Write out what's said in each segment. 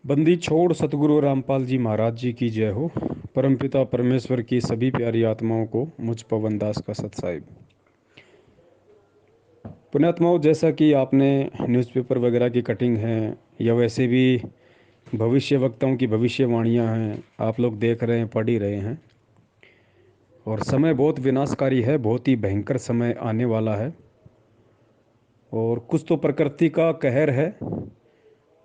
बंदी छोड़ सतगुरु रामपाल जी महाराज जी की जय हो। परमपिता परमेश्वर की सभी प्यारी आत्माओं को मुझ पवन दास का सत साहिब। पुण्यात्माओं, जैसा कि आपने न्यूज़पेपर वगैरह की कटिंग है या वैसे भी भविष्य वक्ताओं की भविष्यवाणियां हैं, आप लोग देख रहे हैं, पढ़ ही रहे हैं। और समय बहुत विनाशकारी है, बहुत ही भयंकर समय आने वाला है। और कुछ तो प्रकृति का कहर है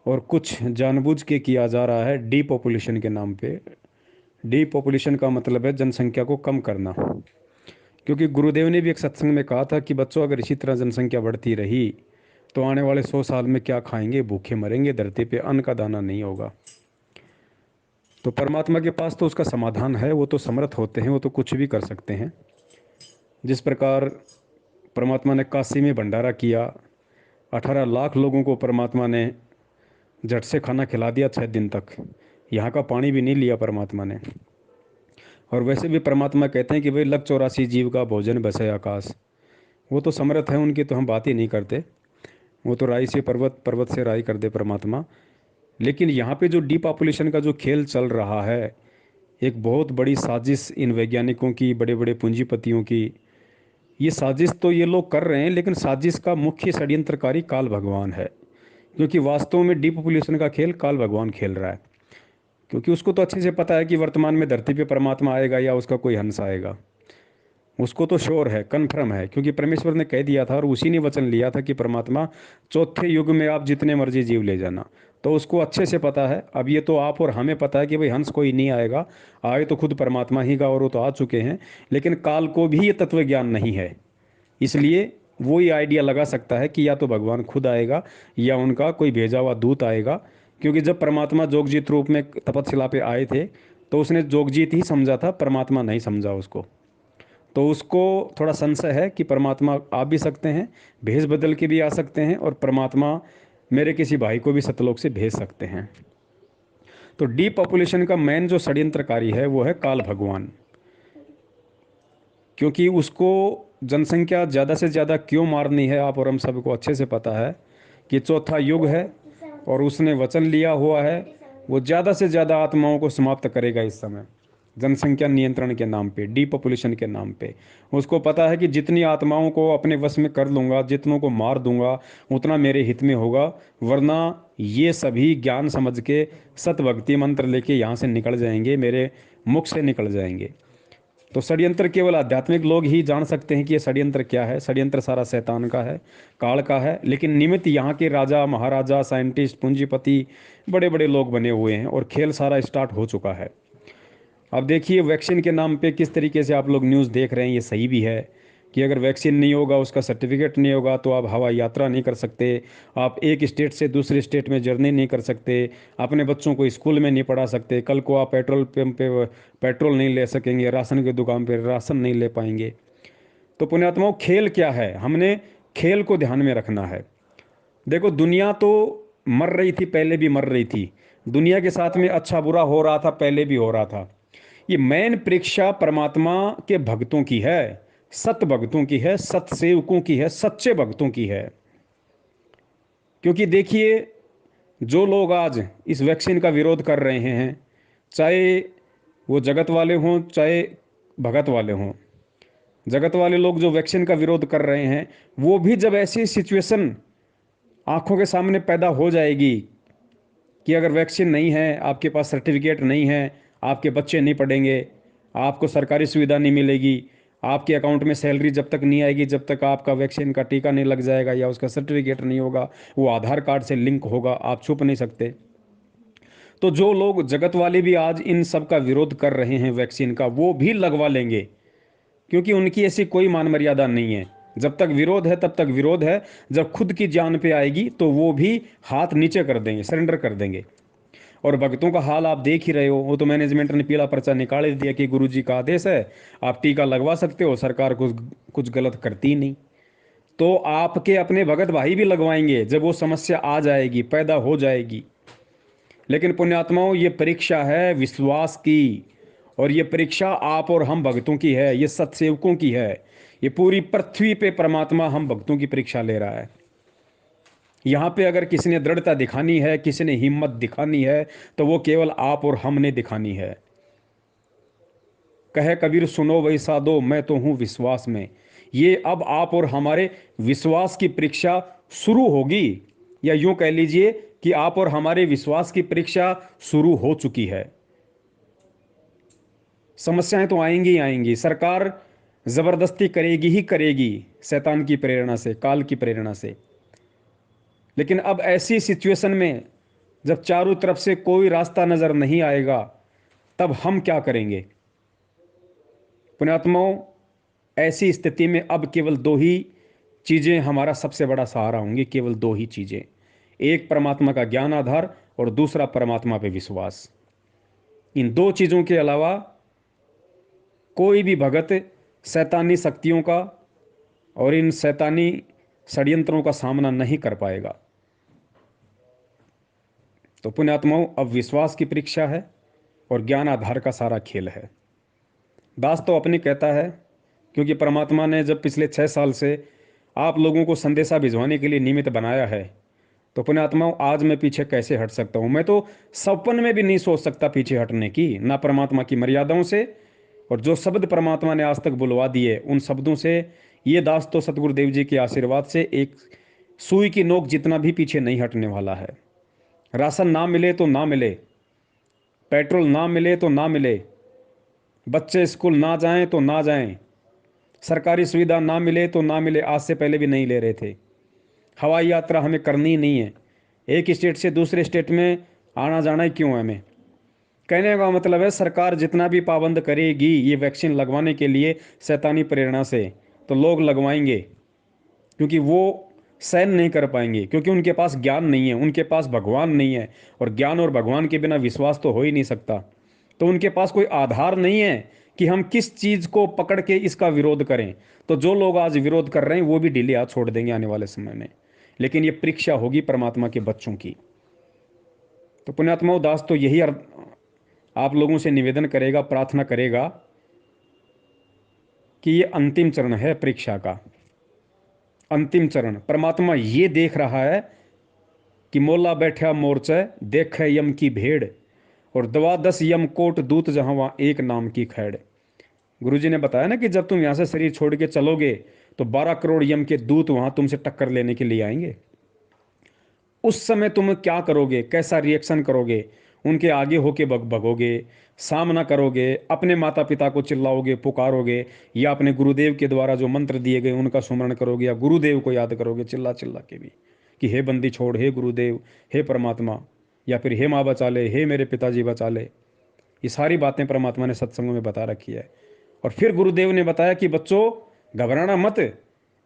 और कुछ जानबूझ के किया जा रहा है डीपॉपुलेशन के नाम पे। डीपॉपुलेशन का मतलब है जनसंख्या को कम करना। क्योंकि गुरुदेव ने भी एक सत्संग में कहा था कि बच्चों, अगर इसी तरह जनसंख्या बढ़ती रही तो आने वाले 100 साल में क्या खाएंगे, भूखे मरेंगे, धरती पे अन्न का दाना नहीं होगा। तो परमात्मा के पास तो उसका समाधान है, वो तो समर्थ होते हैं, वो तो कुछ भी कर सकते हैं। जिस प्रकार परमात्मा ने काशी में भंडारा किया, 18 लाख लोगों को परमात्मा ने झट से खाना खिला दिया 6 दिन तक। यहाँ का पानी भी नहीं लिया परमात्मा ने। और वैसे भी परमात्मा कहते हैं कि भाई, लग 84 जीव का भोजन बसे आकाश। वो तो समर्थ है, उनकी तो हम बात ही नहीं करते। वो तो राई से पर्वत, पर्वत से राई कर दे परमात्मा। लेकिन यहाँ पे जो डीपॉपुलेशन का जो खेल चल रहा है, एक बहुत बड़ी साजिश इन वैज्ञानिकों की, बड़े बड़े पूंजीपतियों की। ये साजिश तो ये लोग कर रहे हैं, लेकिन साजिश का मुख्य षड्यंत्रकारी काल भगवान है। क्योंकि वास्तव में डीपॉपुलेशन का खेल काल भगवान खेल रहा है। क्योंकि उसको तो अच्छे से पता है कि वर्तमान में धरती पे परमात्मा आएगा या उसका कोई हंस आएगा। उसको तो श्योर है, कन्फर्म है, क्योंकि परमेश्वर ने कह दिया था और उसी ने वचन लिया था कि परमात्मा, चौथे युग में आप जितने मर्जी जीव ले जाना। तो उसको अच्छे से पता है। अब ये तो आप और हमें पता है कि भाई हंस कोई नहीं आएगा, आए तो खुद परमात्मा ही का, और वो तो आ चुके हैं। लेकिन काल को भी ये तत्व ज्ञान नहीं है, इसलिए वो ये आइडिया लगा सकता है कि या तो भगवान खुद आएगा या उनका कोई भेजा हुआ दूत आएगा। क्योंकि जब परमात्मा जोगजीत रूप में तपस्या पे आए थे तो उसने जोगजीत ही समझा था, परमात्मा नहीं समझा उसको। तो उसको थोड़ा संशय है कि परमात्मा आ भी सकते हैं, भेष बदल के भी आ सकते हैं, और परमात्मा मेरे किसी भाई को भी सतलोक से भेज सकते हैं। तो डीपॉपुलेशन का मेन जो षड्यंत्रकारी है वो है काल भगवान। क्योंकि उसको जनसंख्या ज़्यादा से ज़्यादा क्यों मारनी है, आप और हम सबको अच्छे से पता है कि चौथा युग है और उसने वचन लिया हुआ है, वो ज़्यादा से ज़्यादा आत्माओं को समाप्त करेगा इस समय, जनसंख्या नियंत्रण के नाम पे, डीपॉपुलेशन के नाम पे। उसको पता है कि जितनी आत्माओं को अपने वश में कर लूँगा, जितनों को मार दूंगा, उतना मेरे हित में होगा। वरना ये सभी ज्ञान समझ के सत भक्ति मंत्र लेके यहाँ से निकल जाएंगे, मेरे मुख से निकल जाएंगे। तो षड्यंत्र केवल आध्यात्मिक लोग ही जान सकते हैं कि ये षड्यंत्र क्या है। षड्यंत्र सारा शैतान का है, काल का है। लेकिन निमित्त यहाँ के राजा महाराजा, साइंटिस्ट, पूंजीपति, बड़े बड़े लोग बने हुए हैं और खेल सारा स्टार्ट हो चुका है। अब देखिए, वैक्सीन के नाम पे किस तरीके से आप लोग न्यूज़ देख रहे हैं। ये सही भी है कि अगर वैक्सीन नहीं होगा, उसका सर्टिफिकेट नहीं होगा, तो आप हवाई यात्रा नहीं कर सकते, आप एक स्टेट से दूसरे स्टेट में जर्नी नहीं कर सकते, अपने बच्चों को स्कूल में नहीं पढ़ा सकते, कल को आप पेट्रोल पंप पे पेट्रोल नहीं ले सकेंगे, राशन की दुकान पे राशन नहीं ले पाएंगे। तो पुण्यात्माओं, खेल क्या है, हमने खेल को ध्यान में रखना है। देखो, दुनिया तो मर रही थी, पहले भी मर रही थी। दुनिया के साथ में अच्छा बुरा हो रहा था, पहले भी हो रहा था। ये मेन परीक्षा परमात्मा के भक्तों की है, सत भक्तों की है, सतसेवकों की है, सच्चे भक्तों की है। क्योंकि देखिए, जो लोग आज इस वैक्सीन का विरोध कर रहे हैं, चाहे वो जगत वाले हों चाहे भगत वाले हों, जगत वाले लोग जो वैक्सीन का विरोध कर रहे हैं, वो भी जब ऐसी सिचुएशन आंखों के सामने पैदा हो जाएगी कि अगर वैक्सीन नहीं है, आपके पास सर्टिफिकेट नहीं है, आपके बच्चे नहीं पढ़ेंगे, आपको सरकारी सुविधा नहीं मिलेगी, आपके अकाउंट में सैलरी जब तक नहीं आएगी, जब तक आपका वैक्सीन का टीका नहीं लग जाएगा या उसका सर्टिफिकेट नहीं होगा, वो आधार कार्ड से लिंक होगा, आप छुप नहीं सकते। तो जो लोग जगत वाले भी आज इन सब का विरोध कर रहे हैं वैक्सीन का, वो भी लगवा लेंगे। क्योंकि उनकी ऐसी कोई मान मर्यादा नहीं है। जब तक विरोध है तब तक विरोध है, जब खुद की जान पे आएगी तो वो भी हाथ नीचे कर देंगे, सरेंडर कर देंगे। और भक्तों का हाल आप देख ही रहे हो, वो तो मैनेजमेंट ने पीला पर्चा निकाल ही दिया कि गुरुजी का आदेश है, आप टीका लगवा सकते हो, सरकार कुछ कुछ गलत करती ही नहीं। तो आपके अपने भगत भाई भी लगवाएंगे जब वो समस्या आ जाएगी, पैदा हो जाएगी। लेकिन पुण्यात्माओं, ये परीक्षा है विश्वास की, और ये परीक्षा आप और हम भक्तों की है, ये सत्सेवकों की है। ये पूरी पृथ्वी पे परमात्मा हम भक्तों की परीक्षा ले रहा है। यहाँ पे अगर किसी ने दृढ़ता दिखानी है, किसी ने हिम्मत दिखानी है, तो वो केवल आप और हमने दिखानी है। कहे कबीर सुनो वही साधो, मैं तो हूं विश्वास में। ये अब आप और हमारे विश्वास की परीक्षा शुरू होगी, या यूं कह लीजिए कि आप और हमारे विश्वास की परीक्षा शुरू हो चुकी है। समस्याएं तो आएंगी ही आएंगी, सरकार जबरदस्ती करेगी ही करेगी, शैतान की प्रेरणा से, काल की प्रेरणा से। लेकिन अब ऐसी सिचुएशन में जब चारों तरफ से कोई रास्ता नजर नहीं आएगा, तब हम क्या करेंगे पुण्यात्माओं? ऐसी स्थिति में अब केवल दो ही चीजें हमारा सबसे बड़ा सहारा होंगी, केवल दो ही चीजें। एक परमात्मा का ज्ञान आधार, और दूसरा परमात्मा पे विश्वास। इन दो चीजों के अलावा कोई भी भगत शैतानी शक्तियों का और इन शैतानी षड्यंत्रों का सामना नहीं कर पाएगा। तो पुण्यात्माओं, अब विश्वास की परीक्षा है और ज्ञान आधार का सारा खेल है। दास तो अपनी कहता है, क्योंकि परमात्मा ने जब पिछले 6 साल से आप लोगों को संदेशा भिजवाने के लिए निमित्त बनाया है, तो पुण्यात्माओं आज मैं पीछे कैसे हट सकता हूँ? मैं तो सपन में भी नहीं सोच सकता पीछे हटने की, ना परमात्मा की मर्यादाओं से, और जो शब्द परमात्मा ने आज तक बुलवा दिए उन शब्दों से। ये दास तो सतगुरुदेव जी के आशीर्वाद से एक सुई की नोक जितना भी पीछे नहीं हटने वाला है। राशन ना मिले तो ना मिले, पेट्रोल ना मिले तो ना मिले, बच्चे स्कूल ना जाएं तो ना जाएं, सरकारी सुविधा ना मिले तो ना मिले, आज से पहले भी नहीं ले रहे थे। हवाई यात्रा हमें करनी ही नहीं है, एक स्टेट से दूसरे स्टेट में आना जाना ही क्यों है हमें? कहने का मतलब है सरकार जितना भी पाबंद करेगी ये वैक्सीन लगवाने के लिए शैतानी प्रेरणा से, तो लोग लगवाएंगे, क्योंकि वो सहन नहीं कर पाएंगे, क्योंकि उनके पास ज्ञान नहीं है, उनके पास भगवान नहीं है, और ज्ञान और भगवान के बिना विश्वास तो हो ही नहीं सकता। तो उनके पास कोई आधार नहीं है कि हम किस चीज को पकड़ के इसका विरोध करें। तो जो लोग आज विरोध कर रहे हैं वो भी ढीले हाथ छोड़ देंगे आने वाले समय में। लेकिन ये परीक्षा होगी परमात्मा के बच्चों की। तो पुण्यात्मा दास तो यही आप लोगों से निवेदन करेगा, प्रार्थना करेगा कि ये अंतिम चरण है परीक्षा का। अंतिम चरण परमात्मा ये देख रहा है कि मोला बैठा मोर्चा देखे यम की भेड़, और दवा 10 यम कोट दूत जहां वहां एक नाम की खैड़। गुरुजी ने बताया ना कि जब तुम यहां से शरीर छोड़ के चलोगे तो 12 करोड़ यम के दूत वहां तुमसे टक्कर लेने के लिए आएंगे। उस समय तुम क्या करोगे, कैसा रिएक्शन करोगे? उनके आगे होके भगोगे, सामना करोगे, अपने माता पिता को चिल्लाओगे, पुकारोगे, या अपने गुरुदेव के द्वारा जो मंत्र दिए गए उनका सुमरण करोगे, या गुरुदेव को याद करोगे चिल्ला चिल्ला के भी कि हे बंदी छोड़, हे गुरुदेव, हे परमात्मा, या फिर हे माँ बचा ले, हे मेरे पिताजी बचा ले। ये सारी बातें परमात्मा ने सत्संगों में बता रखी है। और फिर गुरुदेव ने बताया कि बच्चों घबराना मत,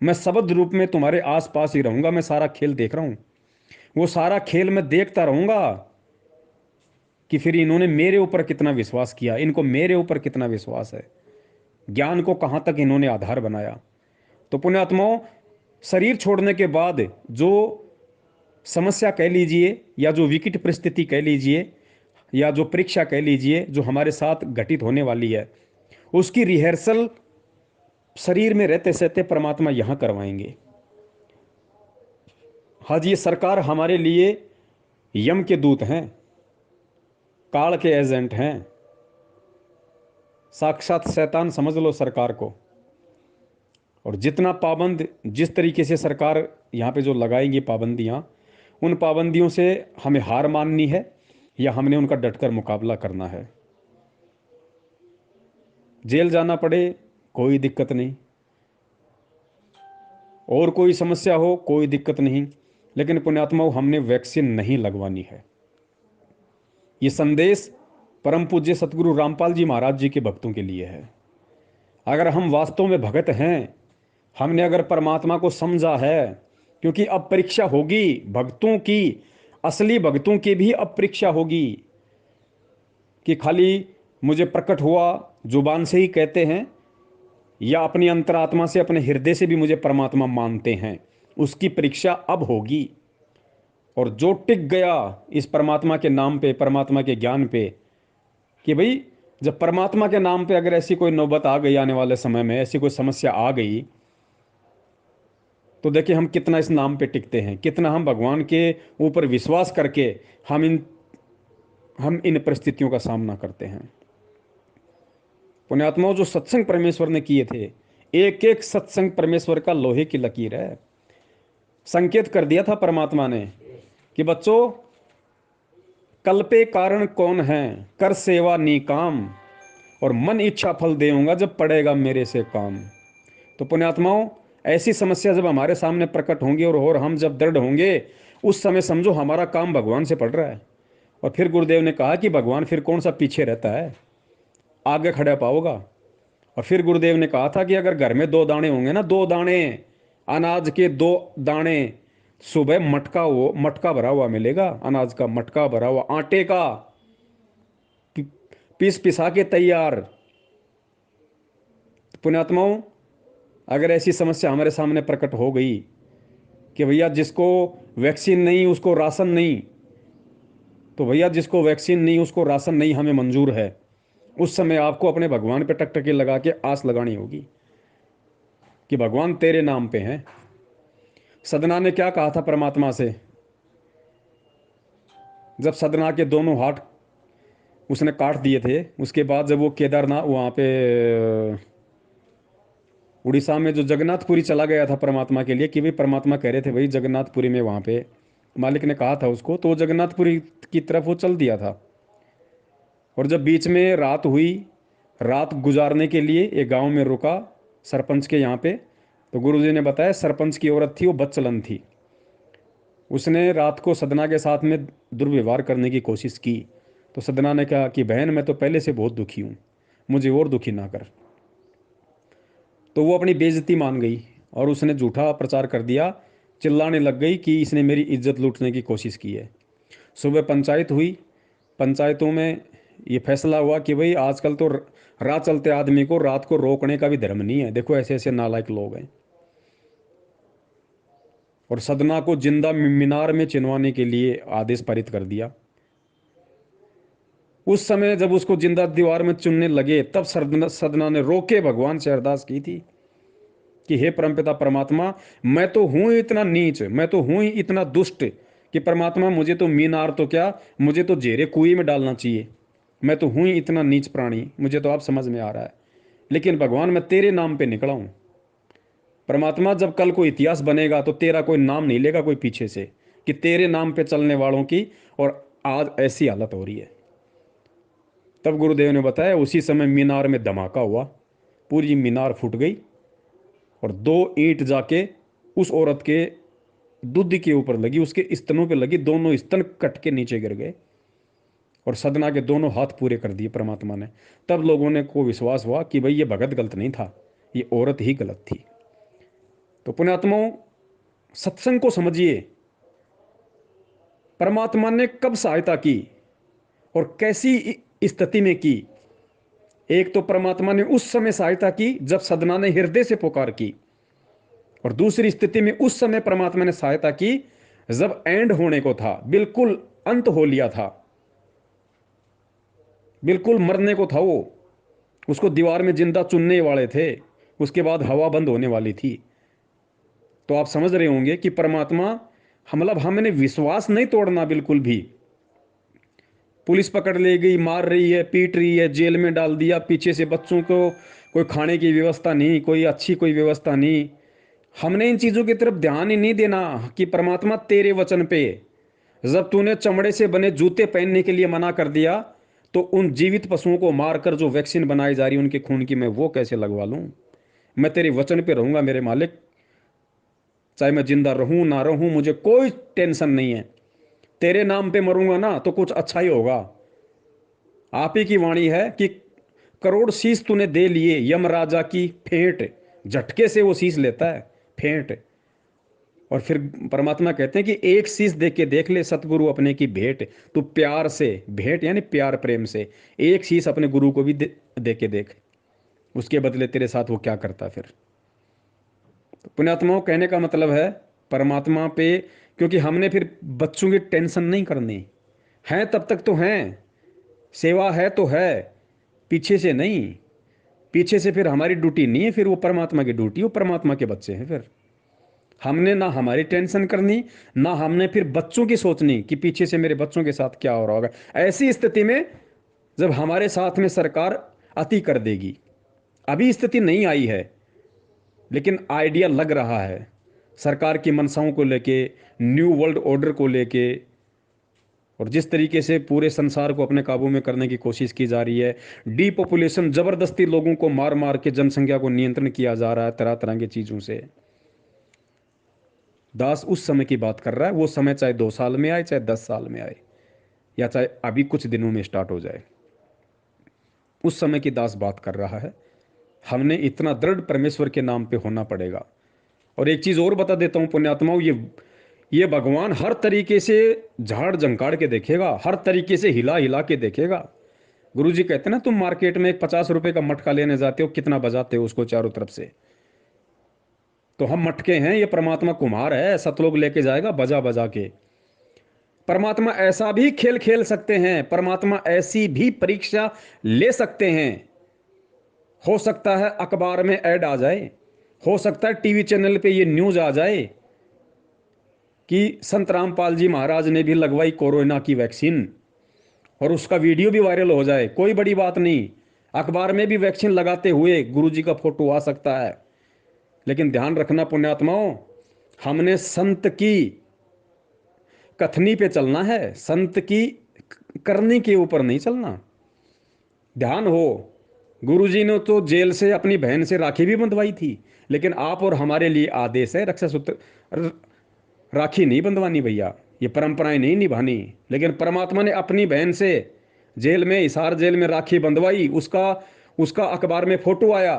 मैं शब्द रूप में तुम्हारे आसपास ही रहूंगा, मैं सारा खेल देख रहा हूँ। वो सारा खेल मैं देखता रहूंगा कि फिर इन्होंने मेरे ऊपर कितना विश्वास किया, इनको मेरे ऊपर कितना विश्वास है, ज्ञान को कहां तक इन्होंने आधार बनाया। तो पुण्यात्माओं, शरीर छोड़ने के बाद जो समस्या कह लीजिए, या जो विकट परिस्थिति कह लीजिए, या जो परीक्षा कह लीजिए जो हमारे साथ घटित होने वाली है, उसकी रिहर्सल शरीर में रहते सहते परमात्मा यहां करवाएंगे। हाँ जी, ये सरकार हमारे लिए यम के दूत हैं, काल के एजेंट हैं, साक्षात शैतान समझ लो सरकार को। और जितना पाबंद, जिस तरीके से सरकार यहाँ पे जो लगाएंगी पाबंदियाँ, उन पाबंदियों से हमें हार माननी है या हमने उनका डटकर मुकाबला करना है। जेल जाना पड़े कोई दिक्कत नहीं, और कोई समस्या हो कोई दिक्कत नहीं, लेकिन पुण्यात्माओं हमने वैक्सीन नहीं लगवानी है। ये संदेश परम पूज्य सतगुरु रामपाल जी महाराज जी के भक्तों के लिए है। अगर हम वास्तव में भगत हैं, हमने अगर परमात्मा को समझा है, क्योंकि अब परीक्षा होगी भक्तों की, असली भक्तों की भी अब परीक्षा होगी, कि खाली मुझे प्रकट हुआ जुबान से ही कहते हैं, या अपनी अंतरात्मा से, अपने हृदय से भी मुझे परमात्मा मानते हैं, उसकी परीक्षा अब होगी। और जो टिक गया इस परमात्मा के नाम पे, परमात्मा के ज्ञान पे, कि भाई जब परमात्मा के नाम पे अगर ऐसी कोई नौबत आ गई, आने वाले समय में ऐसी कोई समस्या आ गई, तो देखिए हम कितना इस नाम पे टिकते हैं, कितना हम भगवान के ऊपर विश्वास करके हम इन परिस्थितियों का सामना करते हैं। पुण्यात्माओं, जो सत्संग परमेश्वर ने किए थे, एक एक सत्संग परमेश्वर का लोहे की लकीर है। संकेत कर दिया था परमात्मा ने कि बच्चों, कल पे कारण कौन है, कर सेवा निकाम, और मन इच्छा फल देऊंगा जब पड़ेगा मेरे से काम। तो पुण्यात्माओं, ऐसी समस्या जब हमारे सामने प्रकट होंगी और हम जब दृढ़ होंगे, उस समय समझो हमारा काम भगवान से पड़ रहा है। और फिर गुरुदेव ने कहा कि भगवान फिर कौन सा पीछे रहता है, आगे खड़ा पाओगा। और फिर गुरुदेव ने कहा था कि अगर घर में 2 दाने होंगे ना, 2 दाने अनाज के, 2 दाने, सुबह मटका भरा हुआ मिलेगा, अनाज का मटका भरा हुआ, आटे का पीस पिसा के तैयार। पुण्यात्माओं, अगर ऐसी समस्या हमारे सामने प्रकट हो गई कि भैया जिसको वैक्सीन नहीं उसको राशन नहीं, तो भैया जिसको वैक्सीन नहीं उसको राशन नहीं हमें मंजूर है, उस समय आपको अपने भगवान पे टकटकी लगा के आस लगानी होगी कि भगवान तेरे नाम पे हैं। सदना ने क्या कहा था परमात्मा से, जब सदना के दोनों हाथ उसने काट दिए थे, उसके बाद जब वो केदारनाथ वहाँ पे उड़ीसा में जो जगन्नाथपुरी चला गया था परमात्मा के लिए, कि भाई परमात्मा कह रहे थे भाई जगन्नाथपुरी में, वहाँ पे मालिक ने कहा था उसको, तो वो जगन्नाथपुरी की तरफ वो चल दिया था। और जब बीच में रात हुई, रात गुजारने के लिए एक गांव में रुका सरपंच के यहाँ पे, तो गुरुजी ने बताया सरपंच की औरत थी, वो बदचलन थी, उसने रात को सदना के साथ में दुर्व्यवहार करने की कोशिश की। तो सदना ने कहा कि बहन मैं तो पहले से बहुत दुखी हूँ, मुझे और दुखी ना कर। तो वो अपनी बेइज्जती मान गई और उसने झूठा प्रचार कर दिया, चिल्लाने लग गई कि इसने मेरी इज्जत लूटने की कोशिश की है। सुबह पंचायत हुई, पंचायतों में ये फैसला हुआ कि भाई आजकल तो राह चलते आदमी को रात को रोकने का भी धर्म नहीं है, देखो ऐसे ऐसे नालायक लोग हैं। और सदना को जिंदा मीनार में चिनवाने के लिए आदेश पारित कर दिया। उस समय जब उसको जिंदा दीवार में चुनने लगे, तब सदना ने रोके भगवान से अरदास की थी कि हे परमपिता परमात्मा, मैं तो हूं ही इतना नीच, मैं तो हूं ही इतना दुष्ट कि परमात्मा मुझे तो मीनार तो क्या, मुझे तो जेरे कुएं में डालना चाहिए। मैं तो हूं ही इतना नीच प्राणी, मुझे तो आप समझ में आ रहा है, लेकिन भगवान मैं तेरे नाम पे निकला हूं। परमात्मा जब कल कोई इतिहास बनेगा तो तेरा कोई नाम नहीं लेगा कोई पीछे से, कि तेरे नाम पे चलने वालों की और आज ऐसी हालत हो रही है। तब गुरुदेव ने बताया उसी समय मीनार में धमाका हुआ, पूरी मीनार फूट गई और 2 ईंट जाके उस औरत के दूध के ऊपर लगी, उसके स्तनों पे लगी, दोनों स्तन कट के नीचे गिर गए और सदना के दोनों हाथ पूरे कर दिए परमात्मा ने। तब लोगों ने को विश्वास हुआ कि भाई ये भगत गलत नहीं था, ये औरत ही गलत थी। तो पुण्यात्माओं, सत्संग को समझिए, परमात्मा ने कब सहायता की और कैसी स्थिति में की। एक तो परमात्मा ने उस समय सहायता की जब सदना ने हृदय से पुकार की, और दूसरी स्थिति में उस समय परमात्मा ने सहायता की जब एंड होने को था, बिल्कुल अंत हो लिया था, बिल्कुल मरने को था वो, उसको दीवार में जिंदा चुनने वाले थे, उसके बाद हवा बंद होने वाली थी। तो आप समझ रहे होंगे कि परमात्मा, मतलब हमने विश्वास नहीं तोड़ना बिल्कुल भी। पुलिस पकड़ ले गई, मार रही है, पीट रही है, जेल में डाल दिया, पीछे से बच्चों को कोई खाने की व्यवस्था नहीं, कोई अच्छी कोई व्यवस्था नहीं, हमने इन चीज़ों की तरफ ध्यान ही नहीं देना कि परमात्मा तेरे वचन पे, जब तूने चमड़े से बने जूते पहनने के लिए मना कर दिया, तो उन जीवित पशुओं को मारकर जो वैक्सीन बनाई जा रही है उनके खून की, मैं वो कैसे लगवा लूं। मैं तेरे वचन पे रहूंगा मेरे मालिक, चाहे मैं जिंदा रहूं ना रहूं मुझे कोई टेंशन नहीं है, तेरे नाम पे मरूंगा ना तो कुछ अच्छा ही होगा। आप ही की वाणी है कि करोड़ शीश तूने दे लिए यमराजा की फेंट, झटके से वो शीश लेता है, फेंट। और फिर परमात्मा कहते हैं कि एक शीश देख के देख ले सतगुरु अपने की भेंट, तू प्यार से, भेंट यानी प्यार प्रेम से एक शीश अपने गुरु को भी दे के देख, उसके बदले तेरे साथ वो क्या करता फिर। तो पुण्यात्माओं, कहने का मतलब है परमात्मा पे, क्योंकि हमने फिर बच्चों की टेंशन नहीं करनी है, तब तक तो हैं, सेवा है तो है, पीछे से नहीं, पीछे से फिर हमारी ड्यूटी नहीं है, फिर वो परमात्मा की ड्यूटी, वो परमात्मा के बच्चे हैं फिर। हमने ना हमारी टेंशन करनी, ना हमने फिर बच्चों की सोचनी कि पीछे से मेरे बच्चों के साथ क्या हो रहा होगा। ऐसी स्थिति में जब हमारे साथ में सरकार अति कर देगी, अभी स्थिति नहीं आई है लेकिन आइडिया लग रहा है सरकार की मंशाओं को लेके, न्यू वर्ल्ड ऑर्डर को लेके, और जिस तरीके से पूरे संसार को अपने काबू में करने की कोशिश की जा रही है, डीपॉपुलेशन, जबरदस्ती लोगों को मार मार के जनसंख्या को नियंत्रण किया जा रहा है तरह तरह की चीजों से। दास उस समय की बात कर रहा है, वो समय चाहे 2 साल में आए, चाहे 10 साल में आए, या चाहे अभी कुछ दिनों में स्टार्ट हो जाए, उस समय की दास बात कर रहा है। हमने इतना दृढ़ परमेश्वर के नाम पे होना पड़ेगा। और एक चीज और बता देता हूं पुण्यात्माओं, ये भगवान हर तरीके से झाड़ झंकाड़ के देखेगा, हर तरीके से हिला हिला के देखेगा। गुरुजी कहते हैं ना, तुम मार्केट में एक 50 रुपए का मटका लेने जाते हो, कितना बजाते हो उसको चारों तरफ से। तो हम मटके हैं, ये परमात्मा कुम्हार है, सतलोक लेके जाएगा बजा बजा के। परमात्मा ऐसा भी खेल खेल सकते हैं, परमात्मा ऐसी भी परीक्षा ले सकते हैं। हो सकता है अखबार में ऐड आ जाए, हो सकता है टीवी चैनल पे ये न्यूज आ जाए कि संत रामपाल जी महाराज ने भी लगवाई कोरोना की वैक्सीन, और उसका वीडियो भी वायरल हो जाए, कोई बड़ी बात नहीं। अखबार में भी वैक्सीन लगाते हुए गुरुजी का फोटो आ सकता है। लेकिन ध्यान रखना पुण्यात्माओं, हमने संत की कथनी पे चलना है, संत की करनी के ऊपर नहीं चलना। ध्यान हो, गुरुजी ने तो जेल से अपनी बहन से राखी भी बंधवाई थी, लेकिन आप और हमारे लिए आदेश है रक्षा सूत्र, राखी नहीं बंधवानी भैया, ये परंपराएं नहीं निभानी। लेकिन परमात्मा ने अपनी बहन से जेल में, हिसार जेल में राखी बंधवाई, उसका उसका अखबार में फोटो आया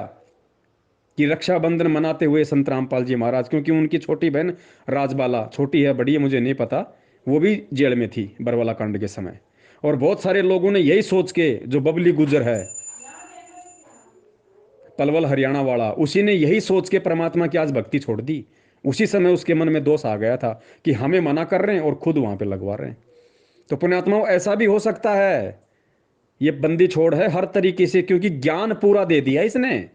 कि रक्षाबंधन मनाते हुए संत रामपाल जी महाराज, क्योंकि उनकी छोटी बहन राजबाला, छोटी है बड़ी है मुझे नहीं पता, वो भी जेल में थी बरवाला कांड के समय। और बहुत सारे लोगों ने यही सोच के, जो बबली गुजर है पलवल हरियाणा वाला, उसी ने यही सोच के परमात्मा की आज भक्ति छोड़ दी। उसी समय उसके मन में दोष आ गया था कि हमें मना कर रहे हैं और खुद वहां पे लगवा रहे हैं। तो पुण्यात्माओं, ऐसा भी हो सकता है। ये बंदी छोड़ है हर तरीके से, क्योंकि ज्ञान पूरा दे दिया इसने,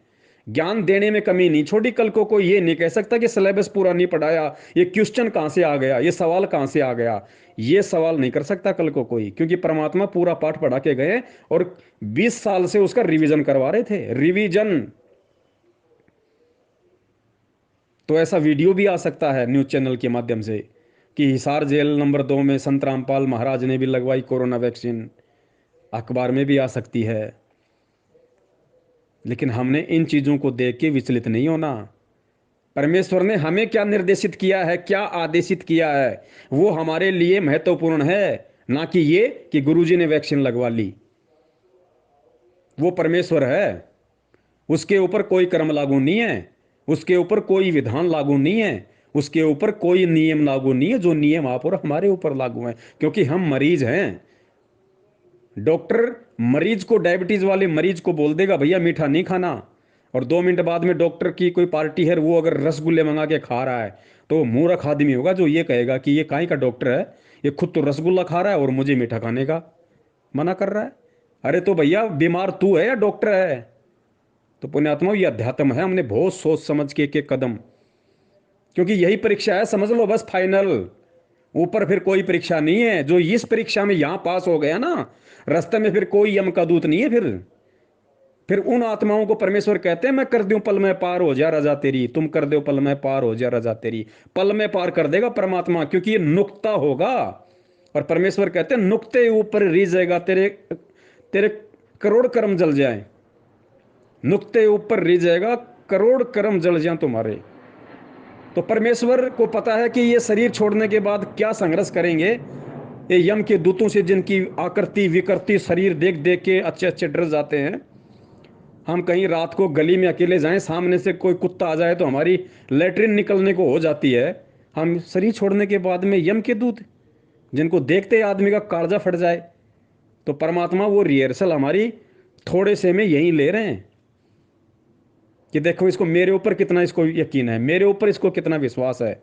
ज्ञान देने में कमी नहीं छोड़ी। कल को कोई ये नहीं कह सकता कि सिलेबस पूरा नहीं पढ़ाया, ये क्वेश्चन कहां से आ गया, ये सवाल कहां से आ गया, ये सवाल नहीं कर सकता कल को कोई, क्योंकि परमात्मा पूरा पाठ पढ़ा के गए और 20 साल से उसका रिवीजन करवा रहे थे, रिवीजन। तो ऐसा वीडियो भी आ सकता है न्यूज चैनल के माध्यम से कि हिसार जेल नंबर 2 में संत रामपाल महाराज ने भी लगवाई कोरोना वैक्सीन, अखबार में भी आ सकती है। लेकिन हमने इन चीजों को देख के विचलित नहीं होना। परमेश्वर ने हमें क्या निर्देशित किया है, क्या आदेशित किया है, वो हमारे लिए महत्वपूर्ण है, ना कि ये कि गुरुजी ने वैक्सीन लगवा ली। वो परमेश्वर है, उसके ऊपर कोई कर्म लागू नहीं है, उसके ऊपर कोई विधान लागू नहीं है, उसके ऊपर कोई नियम लागू नहीं है, जो नियम आप और हमारे ऊपर लागू है, क्योंकि हम मरीज हैं। डॉक्टर मरीज को, डायबिटीज वाले मरीज को बोल देगा भैया मीठा नहीं खाना, और 2 मिनट बाद में डॉक्टर की कोई पार्टी है, वो अगर रसगुल्ले मंगा के खा रहा है, तो वो मूर्ख आदमी होगा जो ये कहेगा कि ये काहे का डॉक्टर है, ये खुद तो रसगुल्ला खा रहा है और मुझे मीठा खाने का मना कर रहा है। अरे तो भैया बीमार तू है या डॉक्टर है? तो पुण्यात्मा, ये अध्यात्म है, हमने बहुत सोच समझ के एक एक कदम, क्योंकि यही परीक्षा है, समझ लो बस फाइनल। ऊपर फिर कोई परीक्षा नहीं है। जो इस परीक्षा में यहां पास हो गया ना, रास्ते में फिर कोई यम का दूत नहीं है। फिर उन आत्माओं को परमेश्वर कहते हैं, मैं कर दूं पल में पार हो जा रजा तेरी, तुम कर दो पल में पार हो जा रजा तेरी। पल में पार कर देगा परमात्मा, क्योंकि ये नुक्ता होगा। और परमेश्वर कहते हैं नुक्ते ऊपर रीझेगा तेरे, तेरे करोड़ कर्म जल जाए, नुक्ते ऊपर रीझेगा करोड़ कर्म जल जाए तुम्हारे। तो परमेश्वर को पता है कि ये शरीर छोड़ने के बाद क्या संघर्ष करेंगे। ये यम के दूतों से, जिनकी आकृति विकृति शरीर देख देख के अच्छे अच्छे डर जाते हैं। हम कहीं रात को गली में अकेले जाएं, सामने से कोई कुत्ता आ जाए तो हमारी लेटरिन निकलने को हो जाती है। हम शरीर छोड़ने के बाद में यम के दूत, जिनको देखते ही आदमी का कालजा फट जाए। तो परमात्मा वो रिहर्सल हमारी थोड़े से में यहीं ले रहे हैं कि देखो इसको, मेरे ऊपर कितना इसको यकीन है, मेरे ऊपर इसको कितना विश्वास है,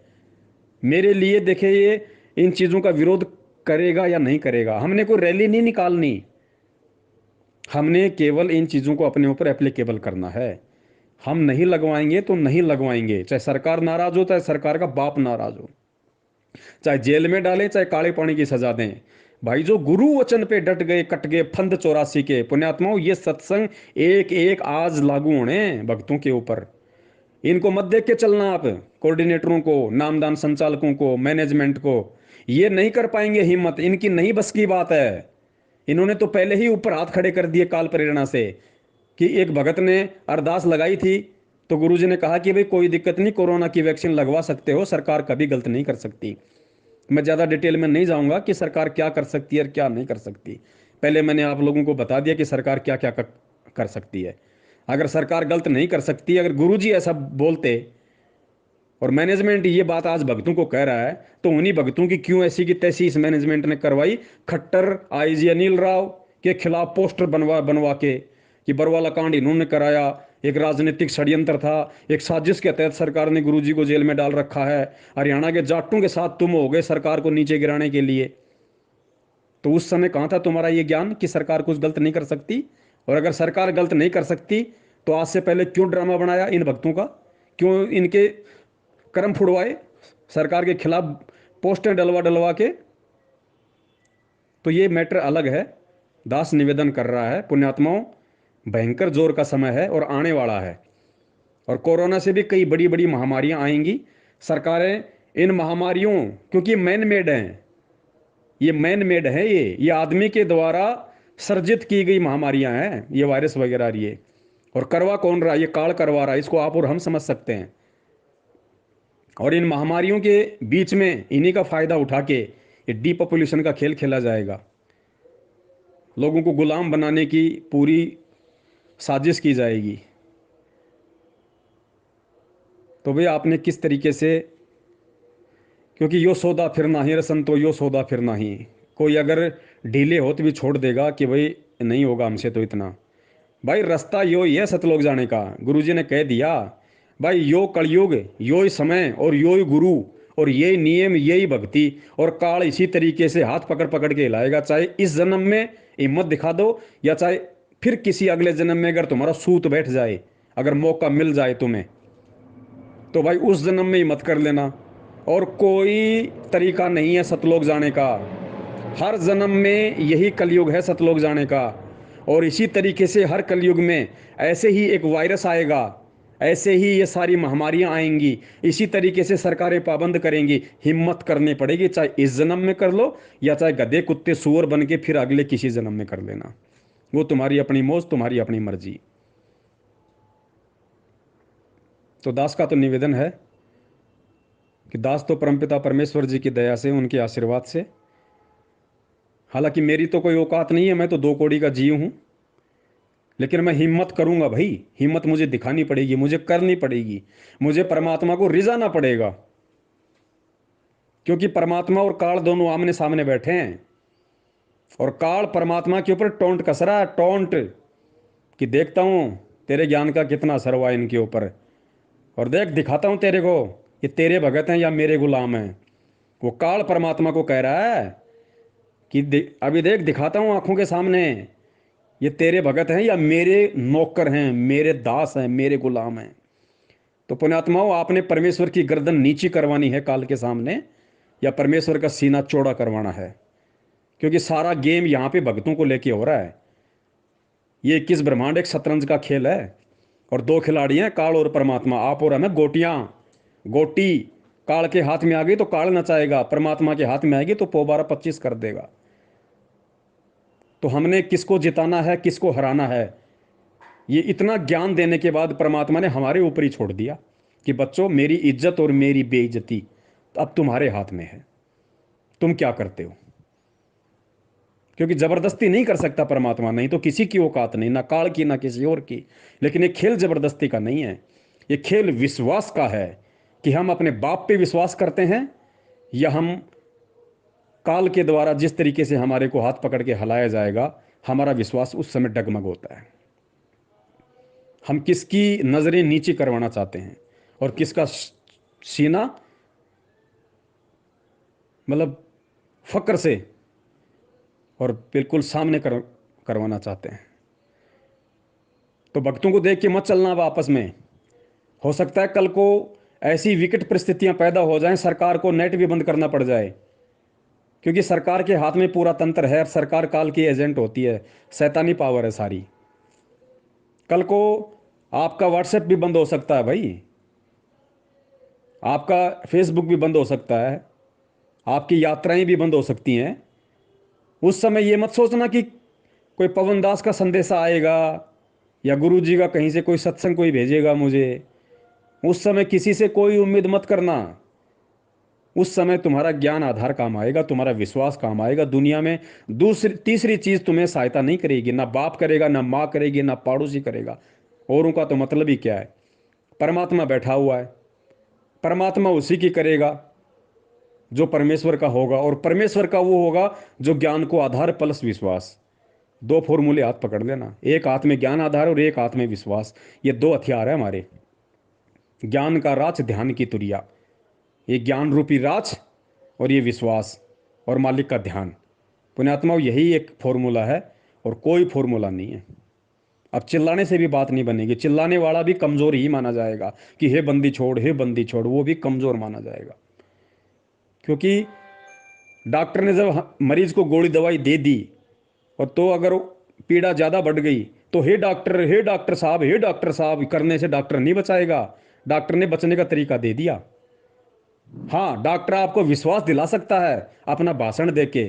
मेरे लिए देखे ये इन चीजों का विरोध करेगा या नहीं करेगा। हमने कोई रैली नहीं निकालनी, हमने केवल इन चीजों को अपने ऊपर एप्लीकेबल करना है हम नहीं लगवाएंगे तो नहीं लगवाएंगे, चाहे सरकार नाराज हो, चाहे सरकार का बाप नाराज हो, चाहे जेल में डालें, चाहे काले पानी की सजा दें। भाई जो गुरु वचन पे डट गए, कट गए फंद 84 के पुण्यात्माओं, ये सत्संग एक एक आज लागू होने हैं भक्तों के ऊपर। इनको मत देख के चलना आप, कोऑर्डिनेटरों को, नामदान संचालकों को, मैनेजमेंट को। ये नहीं कर पाएंगे हिम्मत, इनकी नहीं बस की बात है। इन्होंने तो पहले ही ऊपर हाथ खड़े कर दिए काल प्रेरणा से। कि एक भगत ने अरदास लगाई थी तो गुरुजी ने कहा कि भाई कोई दिक्कत नहीं, कोरोना की वैक्सीन लगवा सकते हो, सरकार कभी गलत नहीं कर सकती। मैं ज़्यादा डिटेल में नहीं जाऊंगा कि सरकार क्या कर सकती है और क्या नहीं कर सकती। पहले मैंने आप लोगों को बता दिया कि सरकार क्या क्या कर सकती है। अगर सरकार गलत नहीं कर सकती, अगर गुरुजी ऐसा बोलते और मैनेजमेंट ये बात आज भक्तों को कह रहा है, तो उन्हीं भक्तों की क्यों ऐसी की तैसी इस मैनेजमेंट ने करवाई खट्टर आईजी अनिल राव के खिलाफ पोस्टर बनवा बनवा के कि बरवाला कांड इन्होंने कराया, एक राजनीतिक षड्यंत्र था, एक साजिश के तहत सरकार ने गुरुजी को जेल में डाल रखा है, हरियाणा के जाटों के साथ तुम हो गए सरकार को नीचे गिराने के लिए। तो उस समय कहाँ था तुम्हारा ये ज्ञान कि सरकार कुछ गलत नहीं कर सकती? और अगर सरकार गलत नहीं कर सकती तो आज से पहले क्यों ड्रामा बनाया इन भक्तों का, क्यों इनके कर्म फुड़वाए सरकार के खिलाफ पोस्टर डलवा डलवा के? तो ये मैटर अलग है। दास निवेदन कर रहा है पुण्यात्माओं, भयंकर जोर का समय है और आने वाला है। और कोरोना से भी कई बड़ी बड़ी महामारियां आएंगी। सरकारें इन महामारियों, क्योंकि मैन मेड हैं, ये मैन मेड है, ये आदमी के द्वारा सर्जित की गई महामारियां हैं, ये वायरस वगैरह ये। और करवा कौन रहा? ये काल करवा रहा है, इसको आप और हम समझ सकते हैं। और इन महामारियों के बीच में इन्हीं का फायदा उठा के ये डीपॉपुलेशन का खेल खेला जाएगा, लोगों को गुलाम बनाने की पूरी साजिश की जाएगी। तो भाई आपने किस तरीके से, क्योंकि यो सौदा फिर नहीं रसन, तो यो सौदा फिर नहीं। कोई अगर ढीले हो तो भी छोड़ देगा कि भाई नहीं होगा हमसे तो इतना। भाई रास्ता यो ही है सतलोक जाने का, गुरुजी ने कह दिया। भाई यो कलयुग, यो ही समय और यो ही गुरु और यही नियम, यही भक्ति। और काल इसी तरीके से हाथ पकड़ पकड़ के हिलाएगा, चाहे इस जन्म में हिम्मत दिखा दो या चाहे फिर किसी अगले जन्म में अगर तुम्हारा सूत बैठ जाए, अगर मौका मिल जाए तुम्हें, तो भाई उस जन्म में ही मत कर लेना। और कोई तरीका नहीं है सतलोक जाने का, हर जन्म में यही कलयुग है सतलोक जाने का। और इसी तरीके से हर कलयुग में ऐसे ही एक वायरस आएगा, ऐसे ही ये सारी महामारियां आएंगी, इसी तरीके से सरकारें पाबंद करेंगी। हिम्मत करनी पड़ेगी, चाहे इस जन्म में कर लो या चाहे गधे कुत्ते सूअर बन के फिर अगले किसी जन्म में कर लेना। वो तुम्हारी अपनी मौज, तुम्हारी अपनी मर्जी। तो दास का तो निवेदन है कि दास तो परमपिता परमेश्वर जी की दया से, उनके आशीर्वाद से, हालांकि मेरी तो कोई औकात नहीं है, मैं तो 2 कौड़ी का जीव हूं, लेकिन मैं हिम्मत करूंगा भाई। हिम्मत मुझे दिखानी पड़ेगी, मुझे करनी पड़ेगी, मुझे परमात्मा को रिझाना पड़ेगा। क्योंकि परमात्मा और काल दोनों आमने सामने बैठे हैं और काल परमात्मा के ऊपर टोंट कस रहा है, टोंट, कि देखता हूं तेरे ज्ञान का कितना असर हुआ इनके ऊपर, और देख दिखाता हूं तेरे को ये तेरे भगत हैं या मेरे गुलाम हैं। वो काल परमात्मा को कह रहा है कि अभी देख दिखाता हूं आंखों के सामने, ये तेरे भगत हैं या मेरे नौकर हैं, मेरे दास हैं, मेरे गुलाम हैं। तो पुण्यात्माओं, आपने परमेश्वर की गर्दन नीची करवानी है काल के सामने, या परमेश्वर का सीना चौड़ा करवाना है? क्योंकि सारा गेम यहाँ पे भक्तों को लेके हो रहा है। ये 21 ब्रह्मांड एक शतरंज का खेल है और 2 खिलाड़ी हैं, काल और परमात्मा, आप और हमें गोटियां। गोटी काल के हाथ में आ गई तो काल नचाएगा, परमात्मा के हाथ में आएगी तो पोबारा 25 कर देगा। तो हमने किसको जिताना है, किसको हराना है, ये इतना ज्ञान देने के बाद परमात्मा ने हमारे ऊपर ही छोड़ दिया कि बच्चों मेरी इज्जत और मेरी बेइज्जती अब तुम्हारे हाथ में है, तुम क्या करते हो। क्योंकि जबरदस्ती नहीं कर सकता परमात्मा, नहीं तो किसी की औकात नहीं, ना काल की ना किसी और की। लेकिन ये खेल जबरदस्ती का नहीं है, ये खेल विश्वास का है कि हम अपने बाप पे विश्वास करते हैं या हम काल के द्वारा जिस तरीके से हमारे को हाथ पकड़ के हिलाया जाएगा, हमारा विश्वास उस समय डगमग होता है। हम किसकी नजरें नीची करवाना चाहते हैं और किसका सीना मतलब फक्र से और बिल्कुल सामने करवाना चाहते हैं। तो भक्तों को देख के मत चलना अब आपस में हो सकता है कल को ऐसी विकट परिस्थितियां पैदा हो जाएं, सरकार को नेट भी बंद करना पड़ जाए, क्योंकि सरकार के हाथ में पूरा तंत्र है और सरकार काल की एजेंट होती है, शैतानी पावर है सारी। कल को आपका व्हाट्सएप भी बंद हो सकता है भाई, आपका फेसबुक भी बंद हो सकता है, आपकी यात्राएं भी बंद हो सकती हैं। उस समय ये मत सोचना कि कोई पवन दास का संदेशा आएगा या गुरु जी का कहीं से कोई सत्संग कोई भेजेगा मुझे। उस समय किसी से कोई उम्मीद मत करना। उस समय तुम्हारा ज्ञान आधार काम आएगा, तुम्हारा विश्वास काम आएगा। दुनिया में दूसरी तीसरी चीज तुम्हें सहायता नहीं करेगी, ना बाप करेगा, ना माँ करेगी, ना पड़ोसी करेगा। औरों का तो मतलब ही क्या है। परमात्मा बैठा हुआ है, परमात्मा उसी की करेगा जो परमेश्वर का होगा, और परमेश्वर का वो होगा जो ज्ञान को आधार प्लस विश्वास। दो फॉर्मूले हाथ पकड़ लेना, एक हाथ में ज्ञान आधार और एक हाथ में विश्वास। ये दो हथियार है हमारे। ज्ञान का राज, ध्यान की तुरिया। ये ज्ञान रूपी राज और ये विश्वास और मालिक का ध्यान। पुण्यात्माओं, यही एक फॉर्मूला है और कोई फॉर्मूला नहीं है। अब चिल्लाने से भी बात नहीं बनेगी। चिल्लाने वाला भी कमजोर ही माना जाएगा कि हे बंदी छोड़, हे बंदी छोड़, वो भी कमजोर माना जाएगा। क्योंकि डॉक्टर ने जब मरीज को गोली दवाई दे दी और तो अगर पीड़ा ज़्यादा बढ़ गई तो हे डॉक्टर साहब, हे डॉक्टर साहब करने से डॉक्टर नहीं बचाएगा। डॉक्टर ने बचने का तरीका दे दिया। हाँ, डॉक्टर आपको विश्वास दिला सकता है अपना भाषण देके,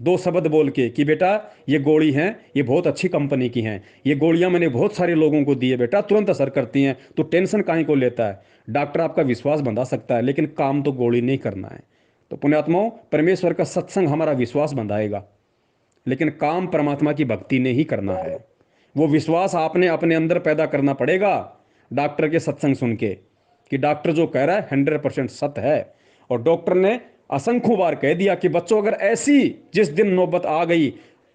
दो शब्द बोल के कि बेटा ये गोली हैं, ये बहुत अच्छी कंपनी की हैं, ये गोलियां मैंने बहुत सारे लोगों को दी है बेटा, तुरंत असर करती हैं, तो टेंशन काहे को लेता है। डॉक्टर आपका विश्वास बंधा सकता है, लेकिन काम तो गोली नहीं करना है। तो पुण्यात्माओं, परमेश्वर का सत्संग हमारा विश्वास बंधाएगा, लेकिन काम परमात्मा की भक्ति ने ही करना है। वो विश्वास आपने अपने अंदर पैदा करना पड़ेगा डॉक्टर के सत्संग सुन के, कि डॉक्टर जो कह रहा है 100% सत्य है। और डॉक्टर ने असंख्य बार कह दिया कि बच्चों अगर ऐसी जिस दिन नौबत आ गई,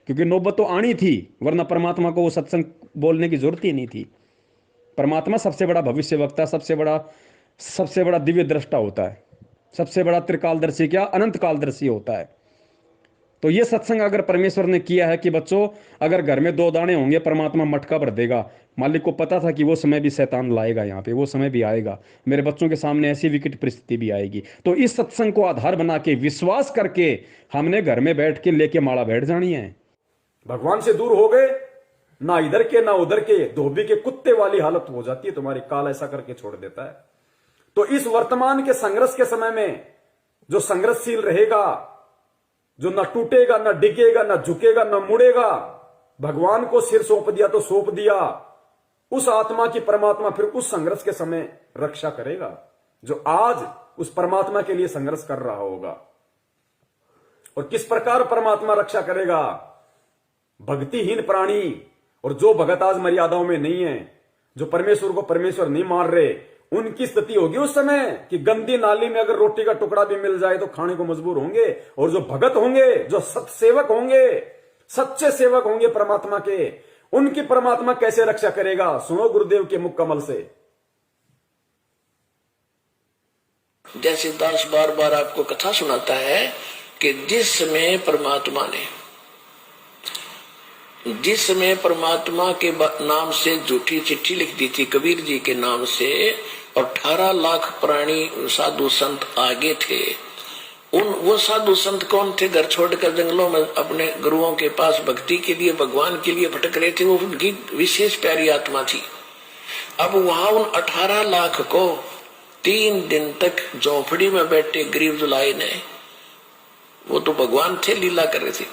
क्योंकि नौबत तो आनी थी, वरना परमात्मा को वो सत्संग बोलने की जरूरत ही नहीं थी। परमात्मा सबसे बड़ा भविष्यवक्ता, सबसे बड़ा दिव्य दृष्टा होता है, सबसे बड़ा त्रिकालदर्शी, क्या अनंत कालदर्शी होता है। तो ये सत्संग अगर परमेश्वर ने किया है कि बच्चों अगर घर में 2 दाने होंगे, परमात्मा मटका भर देगा। मालिक को पता था कि वो समय भी शैतान लाएगा, यहाँ पे वो समय भी आएगा, मेरे बच्चों के सामने ऐसी विकट परिस्थिति भी आएगी। तो इस सत्संग को आधार बना के, विश्वास करके हमने घर में बैठ के लेके माला बैठ जानी है। भगवान से दूर हो गए, ना इधर के ना उधर के, धोबी के कुत्ते वाली हालत हो जाती है तुम्हारी। काल ऐसा करके छोड़ देता है। तो इस वर्तमान के संघर्ष के समय में जो संघर्षशील रहेगा, जो न टूटेगा, न डिगेगा, न झुकेगा, न मुड़ेगा, भगवान को सिर सौंप दिया तो सौंप दिया, उस आत्मा की परमात्मा फिर उस संघर्ष के समय रक्षा करेगा, जो आज उस परमात्मा के लिए संघर्ष कर रहा होगा। और किस प्रकार परमात्मा रक्षा करेगा? भक्तिहीन प्राणी और जो भगत आज मर्यादाओं में नहीं है, जो परमेश्वर को परमेश्वर नहीं मान रहे, उनकी स्थिति होगी उस समय कि गंदी नाली में अगर रोटी का टुकड़ा भी मिल जाए तो खाने को मजबूर होंगे। और जो भगत होंगे, जो सत्सेवक होंगे, सच्चे सेवक होंगे परमात्मा के, उनकी परमात्मा कैसे रक्षा करेगा? सुनो गुरुदेव के मुख कमल से। जैसे दास बार बार आपको कथा सुनाता है कि जिस समय परमात्मा के नाम से झूठी चिट्ठी लिख दी थी कबीर जी के नाम से, और 18 लाख प्राणी साधु संत आगे थे। वो साधु संत कौन थे? घर छोड़कर जंगलों में अपने गुरुओं के पास भक्ति के लिए, भगवान के लिए भटक रहे थे। वो उनकी विशेष प्यारी आत्मा थी। अब वहां उन 18 लाख को 3 दिन तक झोपड़ी में बैठे गरीब जुलाई ने, वो तो भगवान थे, लीला कर रहे थे,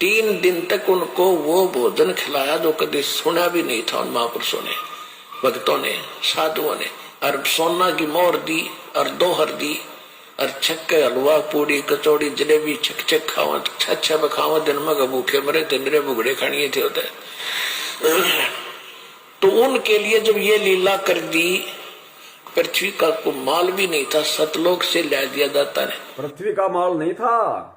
3 दिन तक उनको वो भोजन खिलाया जो कभी सुना भी नहीं था उन महापुरुषों ने, भक्तों ने, साधुओं ने। और सोना की मोहर दी और दोहर दी, और छक्के हलवा पूड़ी कचौड़ी जलेबी छक खावा, छा बखावा, दिन में भूखे मरे तिंदरे बुगड़े खानिए थे होते। तो उनके लिए जब ये लीला कर दी, पृथ्वी का को माल भी नहीं था, सतलोक से ला दिया जाता है। पृथ्वी का माल नहीं था,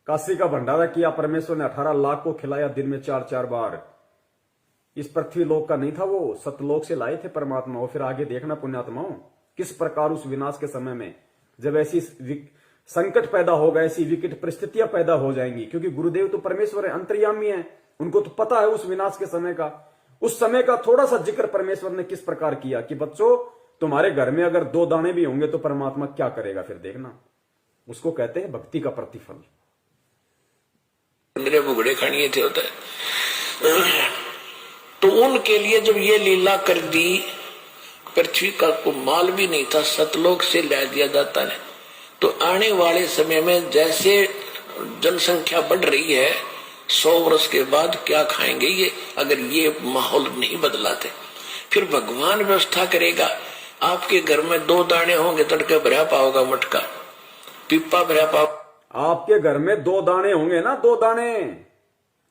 काशी का भंडारा किया परमेश्वर ने, 18 लाख को खिलाया दिन में 4-4 बार। इस पृथ्वी लोक का नहीं था, वो सतलोक से लाए थे परमात्मा। और फिर आगे देखना पुण्यात्माओं, किस प्रकार उस विनाश के समय में जब ऐसी संकट पैदा होगा, ऐसी विकट परिस्थितियां पैदा हो जाएंगी, क्योंकि गुरुदेव तो परमेश्वर है, अंतर्यामी है, उनको तो पता है उस विनाश के समय का। उस समय का थोड़ा सा जिक्र परमेश्वर ने किस प्रकार किया कि बच्चों तुम्हारे घर में अगर 2 दाने भी होंगे तो परमात्मा क्या करेगा फिर देखना। उसको कहते हैं भक्ति का प्रतिफल। मेरे बुगड़े खानिए थे होता है। तो उनके लिए जब ये लीला कर दी, पृथ्वी का को माल भी नहीं था, सतलोक से ला दिया जाता है। तो आने वाले समय में जैसे जनसंख्या बढ़ रही है, 100 वर्ष के बाद क्या खाएंगे ये, अगर ये माहौल नहीं बदलाते। फिर भगवान व्यवस्था करेगा। आपके घर में 2 दाने होंगे, तड़के भरा पाओगा मटका, पिप्पा भरा पाओ। आपके घर में 2 दाने होंगे ना, 2 दाने,